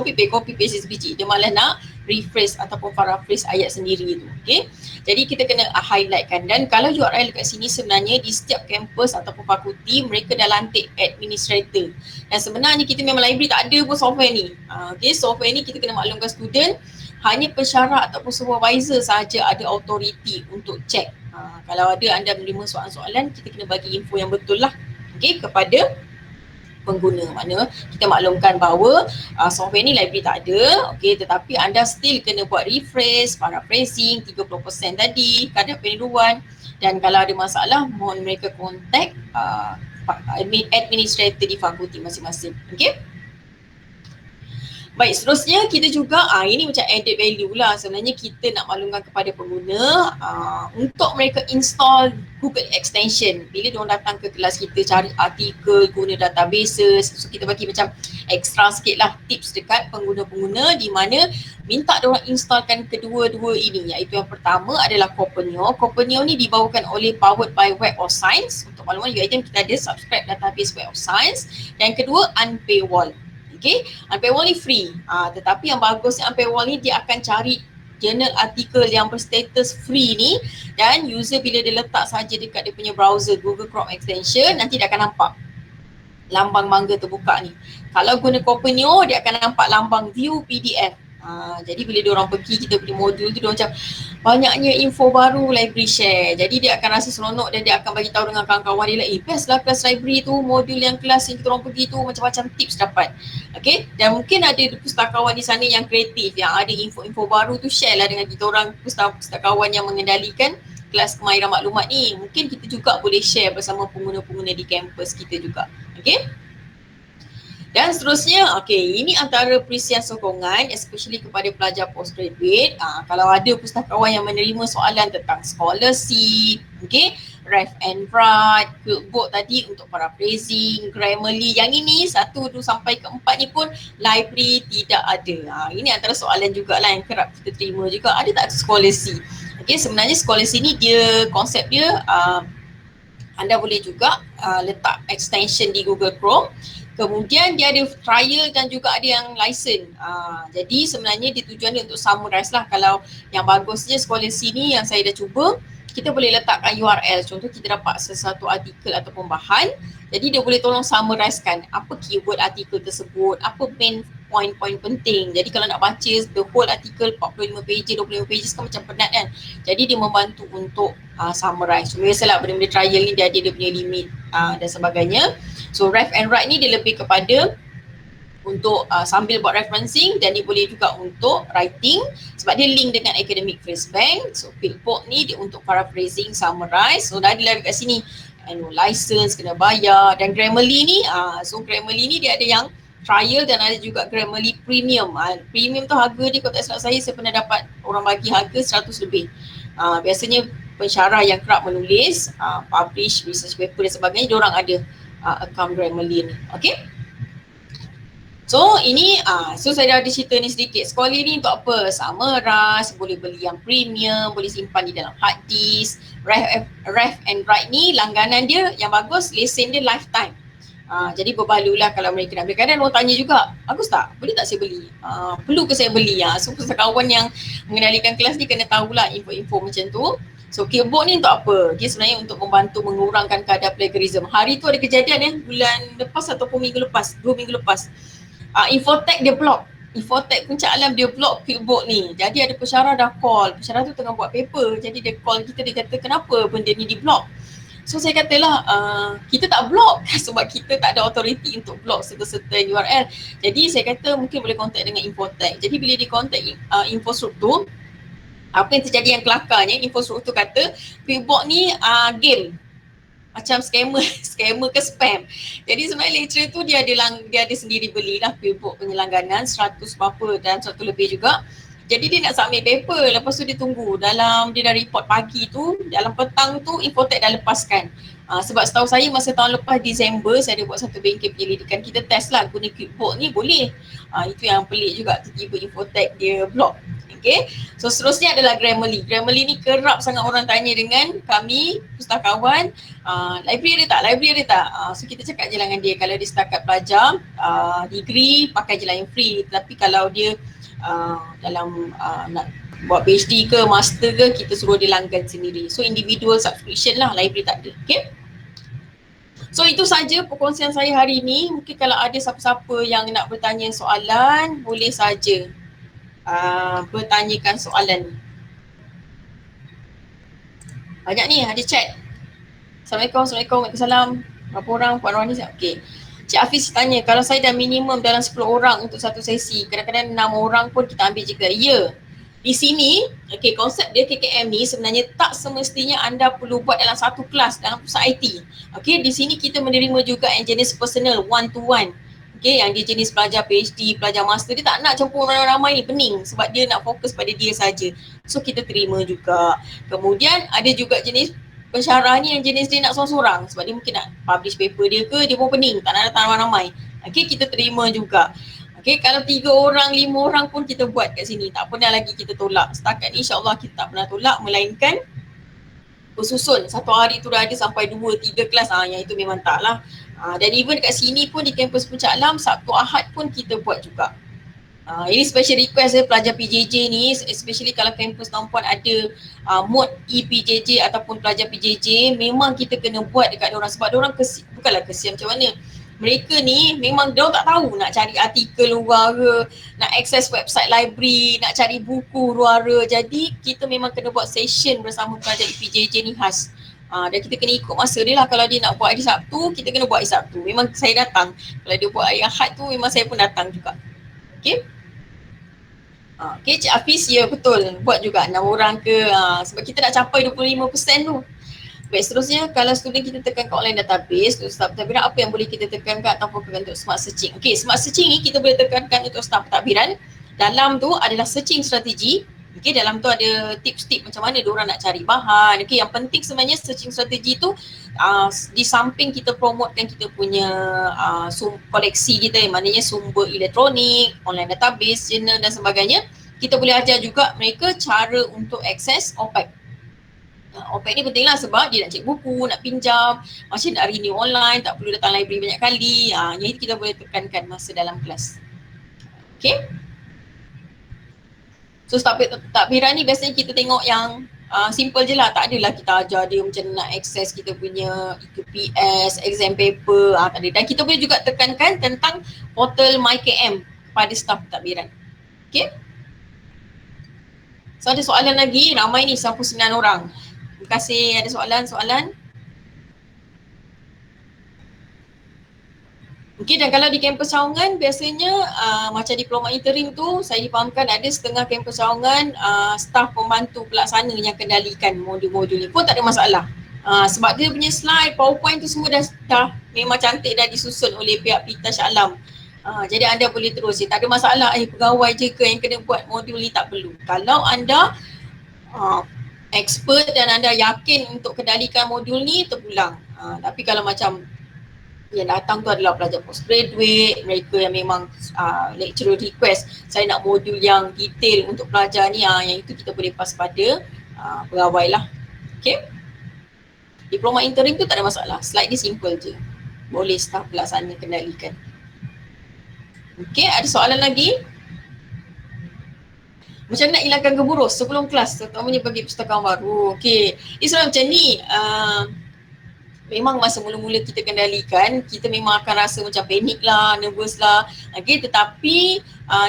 sebiji. Dia malas nak rephrase ataupun paraphrase ayat sendiri tu. Okay. Jadi kita kena highlightkan, dan kalau URL dekat sini sebenarnya di setiap kampus ataupun fakulti mereka dah lantik administrator. Dan sebenarnya kita memang library tak ada pun software ni. Okay, software ni kita kena maklumkan student hanya pensyarah ataupun supervisor sahaja ada authority untuk check. Kalau ada anda menerima soalan-soalan, kita kena bagi info yang betul lah, okay, kepada pengguna. Mana kita maklumkan bahawa software ni library tak ada, okay, tetapi anda still kena buat rephrase, paraphrasing, 30% tadi, kadar peniruan, dan kalau ada masalah mohon mereka contact administrator di fakulti masing-masing. Okay. Baik, seterusnya kita juga, ini macam added value lah. Sebenarnya kita nak maklumkan kepada pengguna untuk mereka install Google Extension. Bila diorang datang ke kelas kita cari artikel, guna databases, so kita bagi macam extra sikit lah tips dekat pengguna-pengguna di mana minta diorang installkan kedua-dua ini, iaitu yang pertama adalah Copenio. Copenio ni dibawakan oleh Powered by Web of Science. Untuk makluman UiTM kita ada subscribe database Web of Science. Dan kedua, Unpaywall. Okay, Unpaywall ni free, tetapi yang bagusnya Unpaywall ni dia akan cari jurnal artikel yang berstatus free ni, dan user bila dia letak saja dekat dia punya browser Google Chrome extension, nanti dia akan nampak lambang mangga terbuka ni. Kalau guna Copenio, dia akan nampak lambang view PDF. Jadi bila diorang pergi kita punya modul tu, diorang macam banyaknya info baru library share. Jadi dia akan rasa seronok dan dia akan bagi tahu dengan kawan-kawan dia lah, best lah kelas library tu, modul yang kelas yang kita orang pergi tu, macam-macam tips dapat. Okay, dan mungkin ada pustakawan di sana yang kreatif, yang ada info-info baru tu, share lah dengan kita orang pustakawan yang mengendalikan kelas kemahiran maklumat ni. Mungkin kita juga boleh share bersama pengguna-pengguna di kampus kita juga. Okay. Dan seterusnya, ini antara perisian sokongan especially kepada pelajar postgraduate. Kalau ada pustakawan yang menerima soalan tentang scholarship, Ref and Write, Quiltboard tadi untuk paraphrasing, Grammarly, yang ini 1, 2 sampai ke 4 ni pun library tidak ada. Ini antara soalan jugalah yang kerap kita terima juga. Ada tak scholarship? Sebenarnya scholarship ni konsep dia anda boleh juga letak extension di Google Chrome. Kemudian dia ada trial dan juga ada yang license. Jadi sebenarnya dia tujuan dia untuk summarize lah. Kalau yang bagusnya scholarship ni yang saya dah cuba, kita boleh letakkan URL. Contoh kita dapat sesuatu artikel ataupun bahan, jadi dia boleh tolong summarizekan apa keyword artikel tersebut, apa main point-point penting. Jadi kalau nak baca the whole artikel 45 pages, 25 pages kan macam penat kan. Jadi dia membantu untuk summarize. So, biasalah benda-benda trial ni dia ada dia punya limit dan sebagainya. So Ref and Write ni dia lebih kepada untuk sambil buat referencing, dan dia boleh juga untuk writing sebab dia link dengan academic phrase bank. So Quiltboard ni dia untuk paraphrasing, summarize. So dah ada dekat sini license kena bayar. Dan Grammarly ni so Grammarly ni dia ada yang trial dan ada juga Grammarly premium. Premium tu harga dia, kalau tak silap saya pernah dapat orang bagi harga 100 lebih. Biasanya pensyarah yang kerap menulis, publish research paper dan sebagainya, diorang ada account Grammarly ni. Okay. So ini so saya dah ada cerita ni sedikit. Scholarly ni untuk apa? Summarize, boleh beli yang premium, boleh simpan di dalam hard disk. Ref and Write ni langganan dia yang bagus, lesen dia lifetime. Jadi berbalulah kalau mereka nak beli. Kadang orang tanya juga, bagus tak? Boleh tak saya beli? Perlu ke saya beli? So pustakawan yang mengendalikan kelas ni kena tahulah info-info macam tu. So Quiltboard ni untuk apa? Dia sebenarnya untuk membantu mengurangkan kadar plagiarism. Hari tu ada kejadian bulan lepas ataupun minggu lepas, 2 minggu lepas. Infotech dia block. Infotech Puncak Alam dia block QuickBooks ni. Jadi ada pensyarah dah call. Pensyarah tu tengah buat paper. Jadi dia call kita, dia kata kenapa benda ni di block. So saya katalah kita tak block sebab kita tak ada authority untuk block certain URL. Jadi saya kata mungkin boleh contact dengan Infotech. Jadi bila di contact Infostruktur, apa yang terjadi yang kelakarnya, Infostruktur kata QuickBooks ni game. Macam scammer ke spam. Jadi sebenarnya lecturer tu dia ada sendiri belilah QuickBooks punya langganan 100 berapa dan 100 lebih juga. Jadi dia nak submit paper, lepas tu dia tunggu dalam, dia dah report pagi tu, dalam petang tu Infotech dah lepaskan. Sebab setahu saya masa tahun lepas Disember saya ada buat satu bengkel penyelidikan, kita test lah guna QuickBooks ni boleh. Itu yang pelik juga, tiba-tiba Infotech dia block. Okay, so seterusnya adalah Grammarly. Grammarly ni kerap sangat orang tanya dengan kami, pustakawan, library ada tak? So kita cakap je lah dengan dia, kalau dia setakat pelajar, degree, pakai je lah yang free. Tapi kalau dia dalam nak buat PhD ke master ke, kita suruh dia langgan sendiri. So individual subscription lah, library tak ada. Okay, so itu saja perkongsian saya hari ini. Mungkin kalau ada siapa-siapa yang nak bertanya soalan, boleh saja bertanyakan soalan ni. Banyak ni ada chat. Assalamualaikum, Waalaikumsalam. Berapa orang Puan Rohani? Okey. Cik Hafiz tanya, kalau saya dah minimum dalam 10 orang untuk satu sesi, kadang-kadang 6 orang pun kita ambil juga. Ya. Di sini, okey, konsep dia KKM ni sebenarnya tak semestinya anda perlu buat dalam satu kelas dalam pusat IT. Okey, di sini kita menerima juga yang jenis personal, one to one. Okay, yang dia jenis pelajar PhD, pelajar master, dia tak nak campur ramai-ramai ni, pening sebab dia nak fokus pada dia saja. So kita terima juga. Kemudian ada juga jenis pensyarah ni yang jenis dia nak seorang-seorang sebab dia mungkin nak publish paper dia ke, dia pun pening, tak nak datang ramai-ramai. Okay, kita terima juga. Okay, kalau 3 orang, 5 orang pun kita buat kat sini, tak pernah lagi kita tolak. Setakat ni insyaAllah kita tak pernah tolak, melainkan bersusun. Satu hari tu dah ada sampai 2-3 kelas, yang itu memang tak lah. Dan even kat sini pun di kampus Puncak Alam, Sabtu Ahad pun kita buat juga. Ini special request pelajar PJJ ni, especially kalau kampus Tampuan ada mode ePJJ ataupun pelajar PJJ, memang kita kena buat dekat diorang sebab diorang bukanlah kesian macam mana. Mereka ni memang diorang tak tahu nak cari artikel luar ke, nak akses website library, nak cari buku luar. Jadi kita memang kena buat session bersama pelajar ePJJ ni khas. Dan kita kena ikut masa dia lah. Kalau dia nak buat hari Sabtu, kita kena buat hari Sabtu. Memang saya datang. Kalau dia buat hari Ahad tu, memang saya pun datang juga. Okay. Okay, Cik Hafiz, ya betul. Buat juga 6 orang ke. Sebab kita nak capai 25% tu. Baik, seterusnya kalau student kita tekan ke online database, untuk staf pentadbiran, apa yang boleh kita tekankan ataupun untuk smart searching? Okay, smart searching ni kita boleh tekankan untuk staf pentadbiran. Dalam tu adalah searching strategi. Okay, dalam tu ada tips-tips macam mana diorang nak cari bahan. Okay, yang penting sebenarnya searching strategi tu di samping kita promotekan kita punya koleksi kita, yang maknanya sumber elektronik, online database, journal dan sebagainya, kita boleh ajar juga mereka cara untuk akses OPAC. OPAC ni penting lah sebab dia nak cek buku, nak pinjam, macam nak renew online, tak perlu datang library banyak kali. Yang itu kita boleh tekankan masa dalam kelas. Okay. So takbiran ni biasanya kita tengok yang simple je lah, tak adalah kita ajar dia macam nak akses kita punya EQPS, exam paper, tak ada. Dan kita boleh juga tekankan tentang portal MyKM pada staf takbiran. Okay. So ada soalan lagi, ramai ni 99 orang. Terima kasih, ada soalan-soalan. Okay, dan kalau di kampus Cawangan biasanya macam diploma interim tu saya difahamkan ada setengah kampus Cawangan staf pembantu pelaksana yang kendalikan modul-modul ni pun tak ada masalah. Sebab dia punya slide, PowerPoint tu semua dah memang cantik, dah disusun oleh pihak Pita Shah Alam. Jadi anda boleh terus, tak ada masalah pegawai je ke yang kena buat modul ni, tak perlu. Kalau anda expert dan anda yakin untuk kendalikan modul ni, terpulang. Tapi kalau macam yang datang tu adalah pelajar postgraduate, mereka yang memang lecturer request, saya nak modul yang detail untuk pelajar ni, yang itu kita boleh pass pada pegawai lah. Okay. Diploma interim tu tak ada masalah, slide dia simple je, boleh staf pelaksana kendalikan. Okay, ada soalan lagi? Macam nak hilangkan geburus sebelum kelas, terutamanya bagi pustakawan baru. Okay, Islam macam ni, memang masa mula-mula kita kendalikan, kita memang akan rasa macam panik lah, nervous lah. Okay, tetapi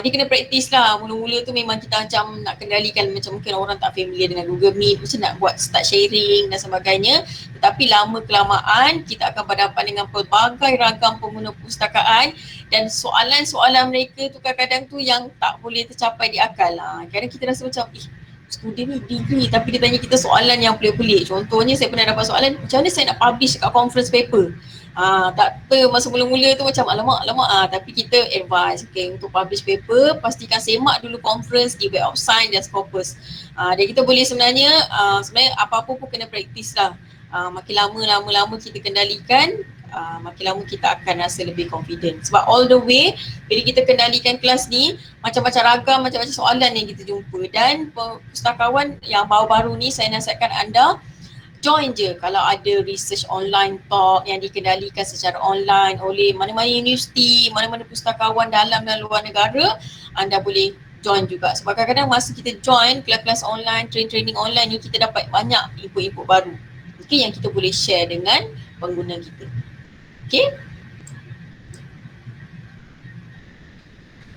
dia kena praktis lah. Mula-mula tu memang kita macam nak kendalikan, macam mungkin orang tak familiar dengan Google Meet, macam nak buat start sharing dan sebagainya. Tetapi lama kelamaan kita akan berhadapan dengan pelbagai ragam pengguna perpustakaan dan soalan-soalan mereka tu kadang-kadang tu yang tak boleh tercapai di akal lah. Kadang kita rasa macam, student ni degree tapi dia tanya kita soalan yang pelik-pelik. Contohnya saya pernah dapat soalan, macam mana saya nak publish kat conference paper? Tak apa, masa mula-mula tu macam alamak, tapi kita advise, okay, untuk publish paper, pastikan semak dulu conference di Web of Science dan Scopus. Dan kita boleh sebenarnya apa-apa pun kena praktis lah. Makin lama kita kendalikan, makin lama kita akan rasa lebih confident. Sebab all the way, bila kita kendalikan kelas ni, macam-macam ragam, macam-macam soalan yang kita jumpa. Dan pustakawan yang baru-baru ni, saya nasihatkan anda, join je kalau ada research online talk yang dikendalikan secara online oleh mana-mana universiti, mana-mana pustakawan dalam dan luar negara, anda boleh join juga. Sebab kadang-kadang masa kita join kelas-kelas online, training online ni, kita dapat banyak input-input baru. Okay, yang kita boleh share dengan pengguna kita. Okay.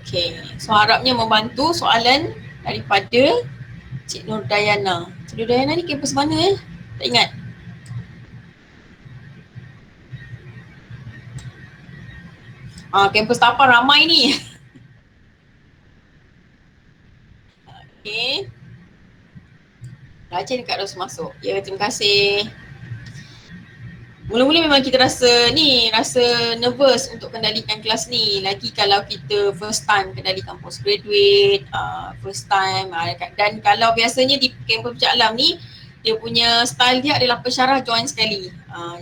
Okay, so harapnya membantu soalan daripada Cik Nur Dayana. Cik Nur Dayana ni kampus mana Tak ingat? Kampus Tapar ramai ni. Okay. Raja dekat terus masuk. Ya, terima kasih. Mula-mula memang kita rasa nervous untuk kendalikan kelas ni. Lagi kalau kita first time kendalikan postgraduate, first time. Dan kalau biasanya di kampus Puncak Alam ni, dia punya style dia adalah pensyarah join sekali.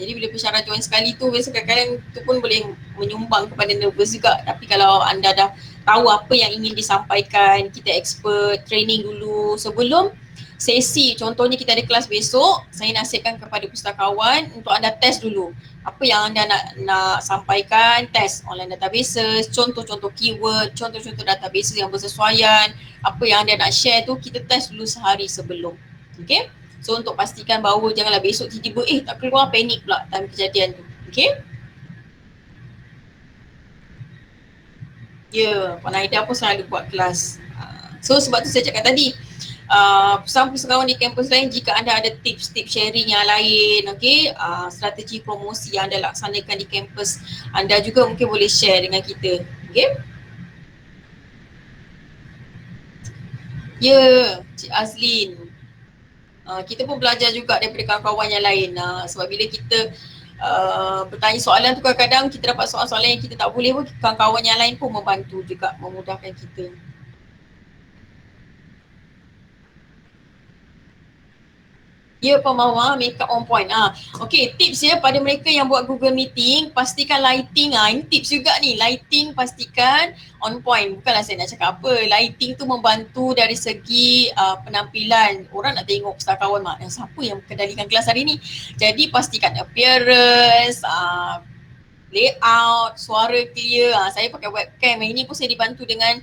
Jadi bila pensyarah join sekali tu, biasa kadang-kadang tu pun boleh menyumbang kepada nervous juga. Tapi kalau anda dah tahu apa yang ingin disampaikan, kita expert, training dulu sebelum sesi. Contohnya kita ada kelas besok, saya nasihatkan kepada pustakawan untuk anda test dulu apa yang anda nak sampaikan, test online databases, contoh-contoh keyword, contoh-contoh databases yang bersesuaian, apa yang anda nak share tu kita test dulu sehari sebelum. Okay, so untuk pastikan bahawa janganlah besok tiba-tiba tak keluar, panik pula dalam kejadian tu. Okay. Ya, Puan Aida pun selalu buat kelas. So sebab tu saya cakap tadi, pustakawan di kampus lain, jika anda ada tips-tips sharing yang lain, okay, strategi promosi yang anda laksanakan di kampus, anda juga mungkin boleh share dengan kita. Okay. Ya, Cik Azlin, kita pun belajar juga daripada kawan-kawan yang lain. Sebab bila kita bertanya soalan tu, kadang-kadang kita dapat soalan-soalan yang kita tak boleh pun, kawan-kawan yang lain pun membantu juga, memudahkan kita. Ya, Pak Mawar, make up on point. Okay, tips ya pada mereka yang buat Google Meeting, pastikan lighting. Ini tips juga ni, lighting pastikan on point. Bukanlah saya nak cakap apa, lighting tu membantu dari segi penampilan. Orang nak tengok pustakawan siapa yang kendalikan kelas hari ni. Jadi pastikan appearance, layout, suara clear. Saya pakai webcam, yang ini pun saya dibantu dengan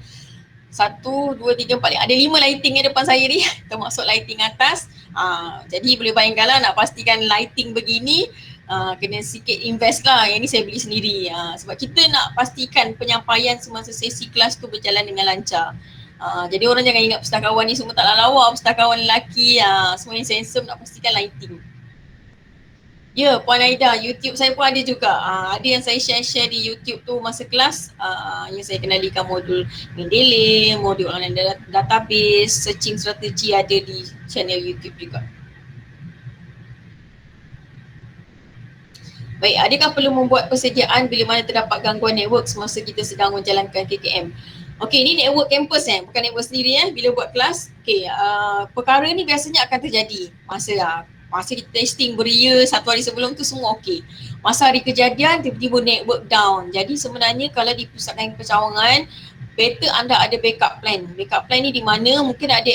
1, 2, 3, 4, ada 5 lighting yang depan saya ni, termasuk lighting atas. Jadi boleh bayangkanlah nak pastikan lighting begini, kena sikit invest lah. Yang ni saya beli sendiri, sebab kita nak pastikan penyampaian semasa sesi kelas tu berjalan dengan lancar. Jadi orang jangan ingat pustakawan ni semua tak lawa, pustakawan lelaki, semua yang handsome, nak pastikan lighting. Ya, Puan Aida, YouTube saya pun ada juga. Ada yang saya share di YouTube tu masa kelas, yang saya kendalikan modul Mendeley, modul online database, searching strategi ada di channel YouTube juga. Baik, adakah perlu membuat persediaan bila mana terdapat gangguan network semasa kita sedang menjalankan KKM? Okey, ni network campus bukan network sendiri bila buat kelas. Okey, perkara ni biasanya akan terjadi masa kita testing beria 1 hari sebelum tu semua okey. Masa hari kejadian tiba-tiba network down. Jadi sebenarnya kalau di Pusatkan Pencawangan, better anda ada backup plan. Backup plan ni di mana mungkin ada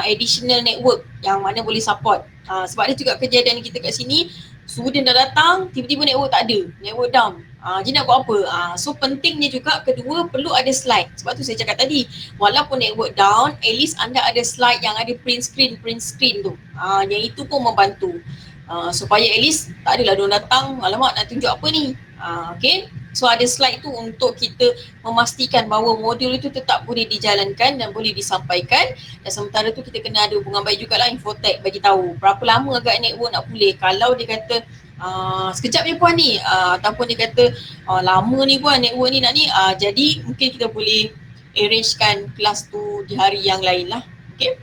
additional network yang mana boleh support. Sebab ada juga kejadian kita kat sini, student dah datang, tiba-tiba network tak ada, network down. Jadi nak buat apa? So pentingnya juga kedua perlu ada slide. Sebab tu saya cakap tadi, walaupun network down, at least anda ada slide yang ada print screen tu. Yang itu pun membantu. supaya at least tak adalah diorang datang, alamak nak tunjuk apa ni. Okay, so ada slide tu untuk kita memastikan bahawa modul itu tetap boleh dijalankan dan boleh disampaikan, dan sementara tu kita kena ada hubungan baik jugalah, infotek bagi tahu berapa lama agak network nak pulih. Kalau dia kata sekejap je puan ni, ataupun dia kata lama ni puan network ni nak ni, jadi mungkin kita boleh arrangekan kelas tu di hari yang lain lah. Okay.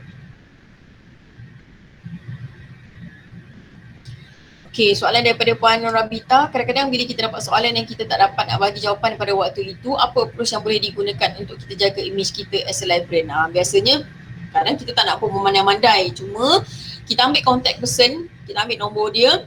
Okay, soalan daripada Puan Norabita, kadang-kadang bila kita dapat soalan yang kita tak dapat nak bagi jawapan pada waktu itu, apa approach yang boleh digunakan untuk kita jaga image kita as a librarian? Biasanya kadang kita tak nak pun memandai-mandai, cuma kita ambil contact person, kita ambil nombor dia.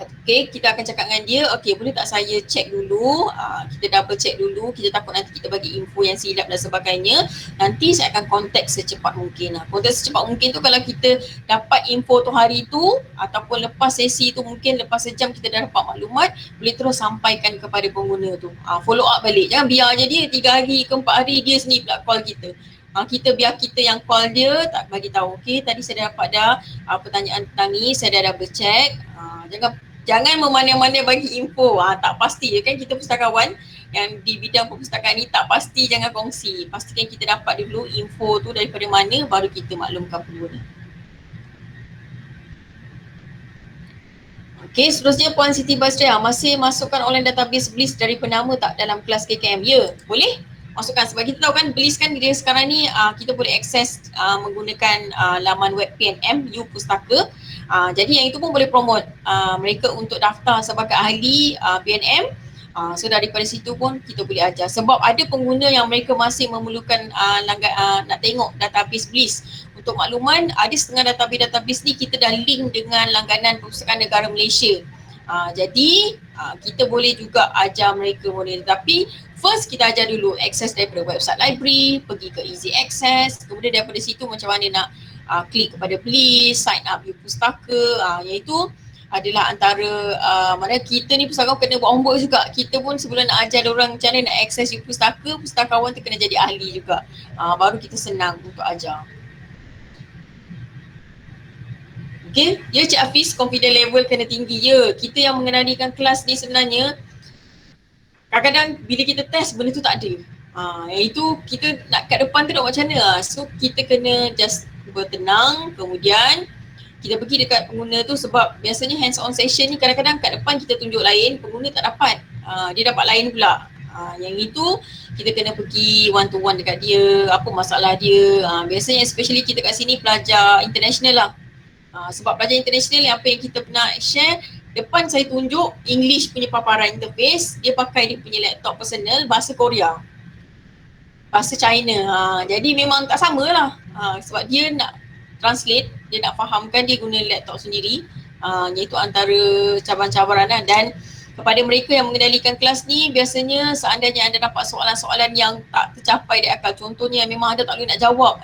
Okay, kita akan cakap dengan dia, okay boleh tak saya check dulu, kita double check dulu, kita takut nanti kita bagi info yang silap dan sebagainya, nanti saya akan contact secepat mungkin. Contact secepat mungkin tu kalau kita dapat info tu hari tu, ataupun lepas sesi tu, mungkin lepas sejam kita dah dapat maklumat, boleh terus sampaikan kepada pengguna tu, follow up balik, jangan biar je dia 3 hari ke 4 hari dia sendiri pula call kita. Kita biar kita yang call dia, tak bagi tahu, okay tadi saya dah dapat dah pertanyaan tentang ni, saya dah double check. Jangan memandai-mandai bagi info, tak pasti je kan, kita pustakawan yang di bidang perpustakaan ni tak pasti, jangan kongsi. Pastikan kita dapat dulu info tu daripada mana, baru kita maklumkan pengguna. Okay, seterusnya Puan Siti Basriah, masih masukkan online database BLIS dari penama tak dalam kelas KKM? Ya, boleh masukkan, sebab kita tahu kan BLIS kan dia sekarang ni kita boleh akses menggunakan laman web PNM U Pustaka. Jadi yang itu pun boleh promote mereka untuk daftar sebagai ahli PNM. So daripada situ pun kita boleh ajar, sebab ada pengguna yang mereka masih memerlukan nak tengok database BLIS. Untuk makluman, ada setengah database ni kita dah link dengan langganan Perpustakaan Negara Malaysia. Jadi kita boleh juga ajar mereka model, tapi first kita ajar dulu akses daripada website library, pergi ke easy access, kemudian daripada situ macam mana nak klik kepada BLIS, sign up U Pustaka, iaitu adalah antara mana kita ni pustakawan kena buat homework juga. Kita pun sebelum nak ajar orang macam mana nak akses U Pustaka, pustakawan tu kena jadi ahli juga, baru kita senang untuk ajar. Okay, ya Cik Hafiz, confidence level kena tinggi. Ya, kita yang mengenalikan kelas ni sebenarnya kadang-kadang bila kita test benda tu tak ada. Itu kita nak kat depan tu nak buat macam mana. So kita kena just bertenang, kemudian kita pergi dekat pengguna tu, sebab biasanya hands on session ni kadang-kadang kat depan kita tunjuk lain, pengguna tak dapat. Dia dapat lain pula. Yang itu kita kena pergi one to one dekat dia, apa masalah dia. Biasanya especially kita kat sini pelajar international lah. Sebab pelajar international yang apa yang kita pernah share, depan saya tunjuk English punya paparan interface, dia pakai dia punya laptop personal bahasa Korea, bahasa China. Jadi memang tak sama lah, sebab dia nak translate, dia nak fahamkan, dia guna laptop sendiri. Iaitu antara cabaran-cabaran lah. Dan kepada mereka yang mengendalikan kelas ni, biasanya seandainya anda dapat soalan-soalan yang tak tercapai di akal, contohnya memang anda tak boleh nak jawab,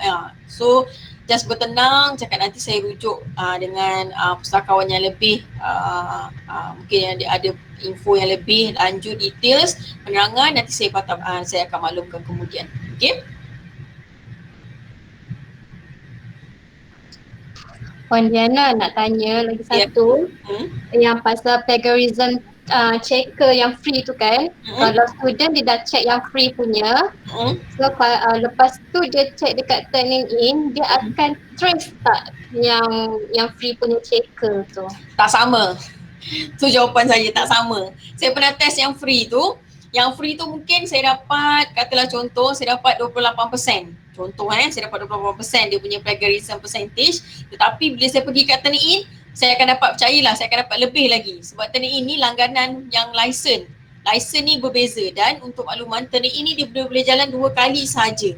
so just bertenang, cakap nanti saya rujuk dengan pustakawan yang lebih, mungkin yang ada info yang lebih lanjut, details, penerangan, nanti saya akan maklumkan kemudian. Okay? Puan Diana nak tanya lagi satu, yang pasal plagiarism checker yang free tu kan, kalau student dia dah check yang free punya, so lepas tu dia check dekat Turnitin, dia akan trace tak yang free punya checker tu? Tak sama. Tu jawapan saya, tak sama. Saya pernah test yang free tu. Yang free tu mungkin saya dapat, katalah contoh, saya dapat 28%. Contoh saya dapat 28% dia punya plagiarism percentage. Tetapi bila saya pergi kat Turnitin, saya akan dapat, percayalah, saya akan dapat lebih lagi. Sebab Turnitin ni langganan yang license. License ni berbeza, dan untuk makluman Turnitin ni dia boleh jalan 2 kali saja.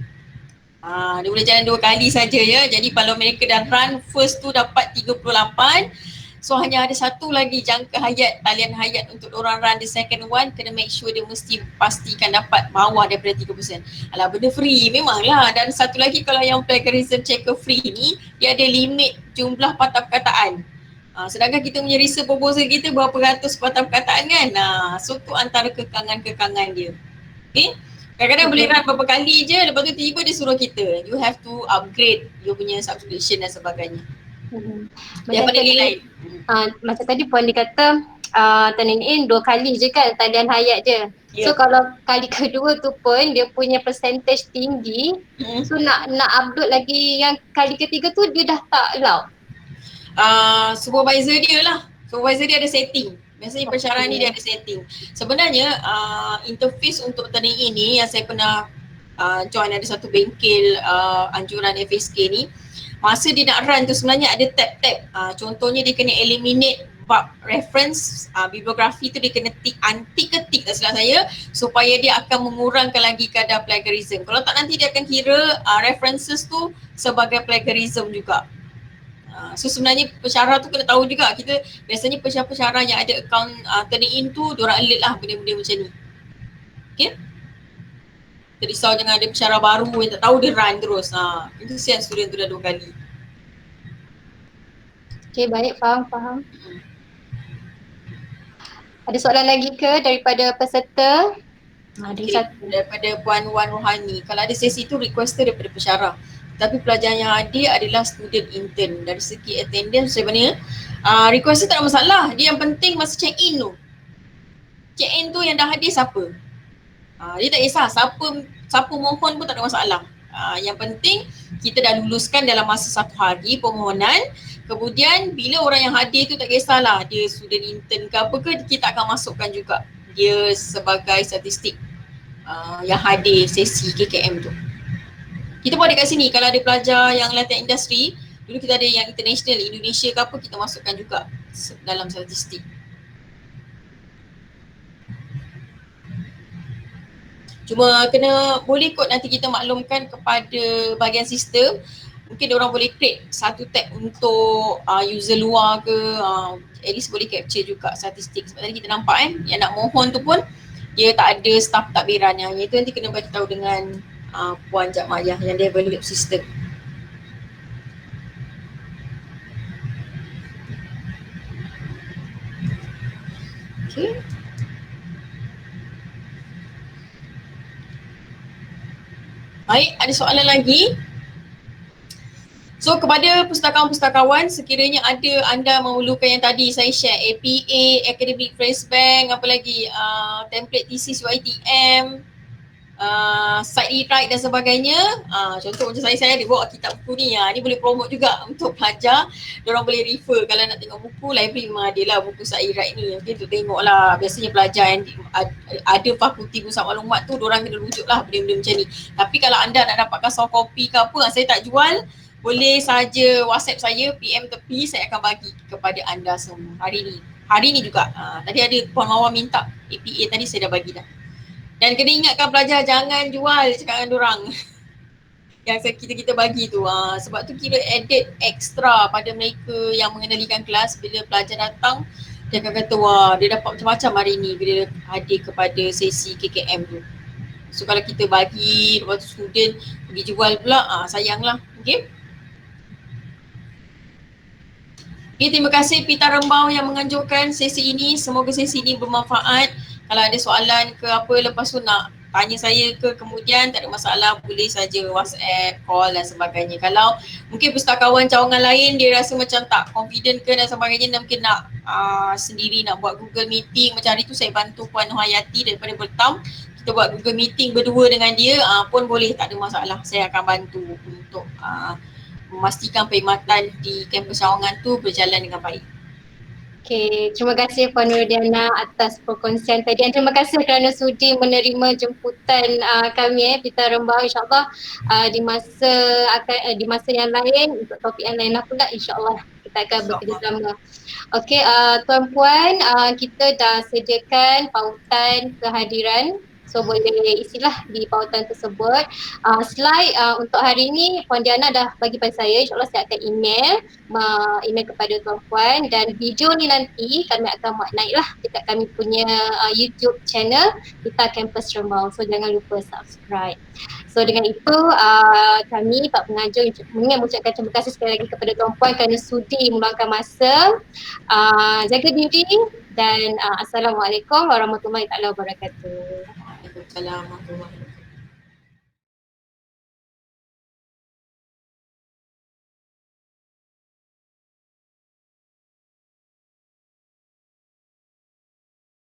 Dia boleh jalan 2 kali saja ya. Jadi kalau mereka dah run first tu dapat 38, so hanya ada satu lagi jangka hayat, talian hayat untuk orang run the second one, kena make sure dia mesti pastikan dapat bawah daripada 3%. Alah, benda free memanglah. Dan satu lagi, kalau yang plagiarism checker free ni, dia ada limit jumlah patah perkataan. Sedangkan kita punya research proposal kita berapa ratus patah perkataan kan. So tu antara kekangan-kekangan dia. Okay. Kadang-kadang boleh run beberapa kali je, lepas tu tiba dia suruh kita, you have to upgrade you punya subscription dan sebagainya. Macam daripada tadi, nilai lain. macam tadi Puan dikata Taninin 2 kali je kan talian hayat je. So Ya. kalau kali kedua tu pun dia punya percentage tinggi, so nak upload lagi yang kali ketiga tu dia dah tak allow. Supervisor dia lah. Supervisor dia ada setting. Biasanya pensyarah ni dia Okay. ada setting. Sebenarnya interface untuk turning ini yang saya pernah join ada satu bengkel anjuran FSK ni. Masa dia nak run tu sebenarnya ada tab-tab. Contohnya dia kena eliminate bab reference bibliografi tu dia kena tick, untick ke tick tak silap saya, supaya dia akan mengurangkan lagi kadar plagiarism. Kalau tak nanti dia akan kira references tu sebagai plagiarism juga. So sebenarnya pensyarah tu kena tahu juga, kita biasanya pensyarah-pensyarah yang ada account turning in tu diorang alert lah benda-benda macam ni. Okay? Risau jangan ada pensyarah baru yang tak tahu dia run terus. Itu kesian student tu dah 2 kali. Okay, baik, faham. Ada soalan lagi ke daripada peserta? Ada Okay, satu. daripada Puan Wan Rohani. Kalau ada sesi tu requester daripada pensyarah. Tapi pelajar yang hadir adalah student intern. Dari segi attendance macam mana? Requester tak ada masalah. Dia yang penting masa check in tu. Check in tu yang dah hadir siapa? Dia tak kisah siapa mohon pun tak ada masalah. Yang penting kita dah luluskan dalam masa 1 hari permohonan. Kemudian bila orang yang hadir tu tak kisahlah dia student intern ke apa ke, kita akan masukkan juga dia sebagai statistik yang hadir sesi KKM tu. Kita pun ada kat sini kalau ada pelajar yang latihan industri, dulu kita ada yang international Indonesia ke apa, kita masukkan juga dalam statistik. Cuma boleh kot nanti kita maklumkan kepada bahagian sistem, mungkin diorang boleh create satu tab untuk user luar ke, at least boleh capture juga statistik. Sebab tadi kita nampak yang nak mohon tu pun dia tak ada staff takbiran, yang itu nanti kena bagi tahu dengan Puan Jat Mayah yang dia evaluate sistem. Okay. Baik, ada soalan lagi? So kepada pustakawan-pustakawan, sekiranya ada anda memerlukan yang tadi saya share, APA, Academic Phrase Bank, apa lagi, template thesis UiTM, site rewrite dan sebagainya. Contoh macam saya ada bawa kitab buku ni, ni boleh promote juga untuk pelajar. Diorang boleh refer kalau nak tengok buku, library memang ada lah buku site rewrite ni. Okay, untuk tengok lah, biasanya pelajar yang ada fakulti pusat maklumat tu, diorang kena rujuk lah benda-benda macam ni. Tapi kalau anda nak dapatkan soft copy ke apa, saya tak jual, boleh saja WhatsApp saya, PM tepi, saya akan bagi kepada anda semua hari ni juga. Tadi ada Puan Mawar minta APA tadi, saya dah bagi dah. Dan kena ingatkan pelajar jangan jual cakap dengan diorang yang kita bagi tu. Sebab tu kira added extra pada mereka yang mengendalikan kelas. Bila pelajar datang, dia akan kata wah dia dapat macam-macam hari ni bila hadir kepada sesi KKM tu. So kalau kita bagi, lepas tu student pergi jual pula, sayanglah. Okay. Okay, terima kasih Pita Rembau yang menganjurkan sesi ini. Semoga sesi ini bermanfaat. Kalau ada soalan ke apa lepas tu nak tanya saya ke kemudian, tak ada masalah, boleh saja WhatsApp, call dan sebagainya. Kalau mungkin pustakawan cawangan lain dia rasa macam tak confident ke dan sebagainya, dan mungkin nak sendiri nak buat Google Meeting, macam hari tu saya bantu Puan Hayati daripada Bertam, kita buat Google Meeting berdua dengan dia, pun boleh, tak ada masalah. Saya akan bantu untuk memastikan perkhidmatan di kampus Sawangan tu berjalan dengan baik. Okay, terima kasih Puan Nurdiana atas perkongsian tadi, dan terima kasih kerana sudi menerima jemputan kami Pita Rembau. InsyaAllah di masa yang lain untuk topik yang lain pula, insyaAllah kita akan bekerjasama. Okay, tuan-puan, kita dah sediakan pautan kehadiran. So boleh isilah di pautan tersebut. Slide untuk hari ini Puan Diana dah bagi pada saya. InsyaAllah saya akan email kepada tuan-puan, dan video ni nanti kami akan muat naik lah dekat kami punya YouTube channel Pita Campus Rembau. So jangan lupa subscribe. So dengan itu kami Pak Pengajar ingin mengucapkan terima kasih sekali lagi kepada tuan-puan kerana sudi meluangkan masa. Jaga diri dan Assalamualaikum warahmatullahi wabarakatuh. Waalaikumsalam warahmatullahi wabarakatuh.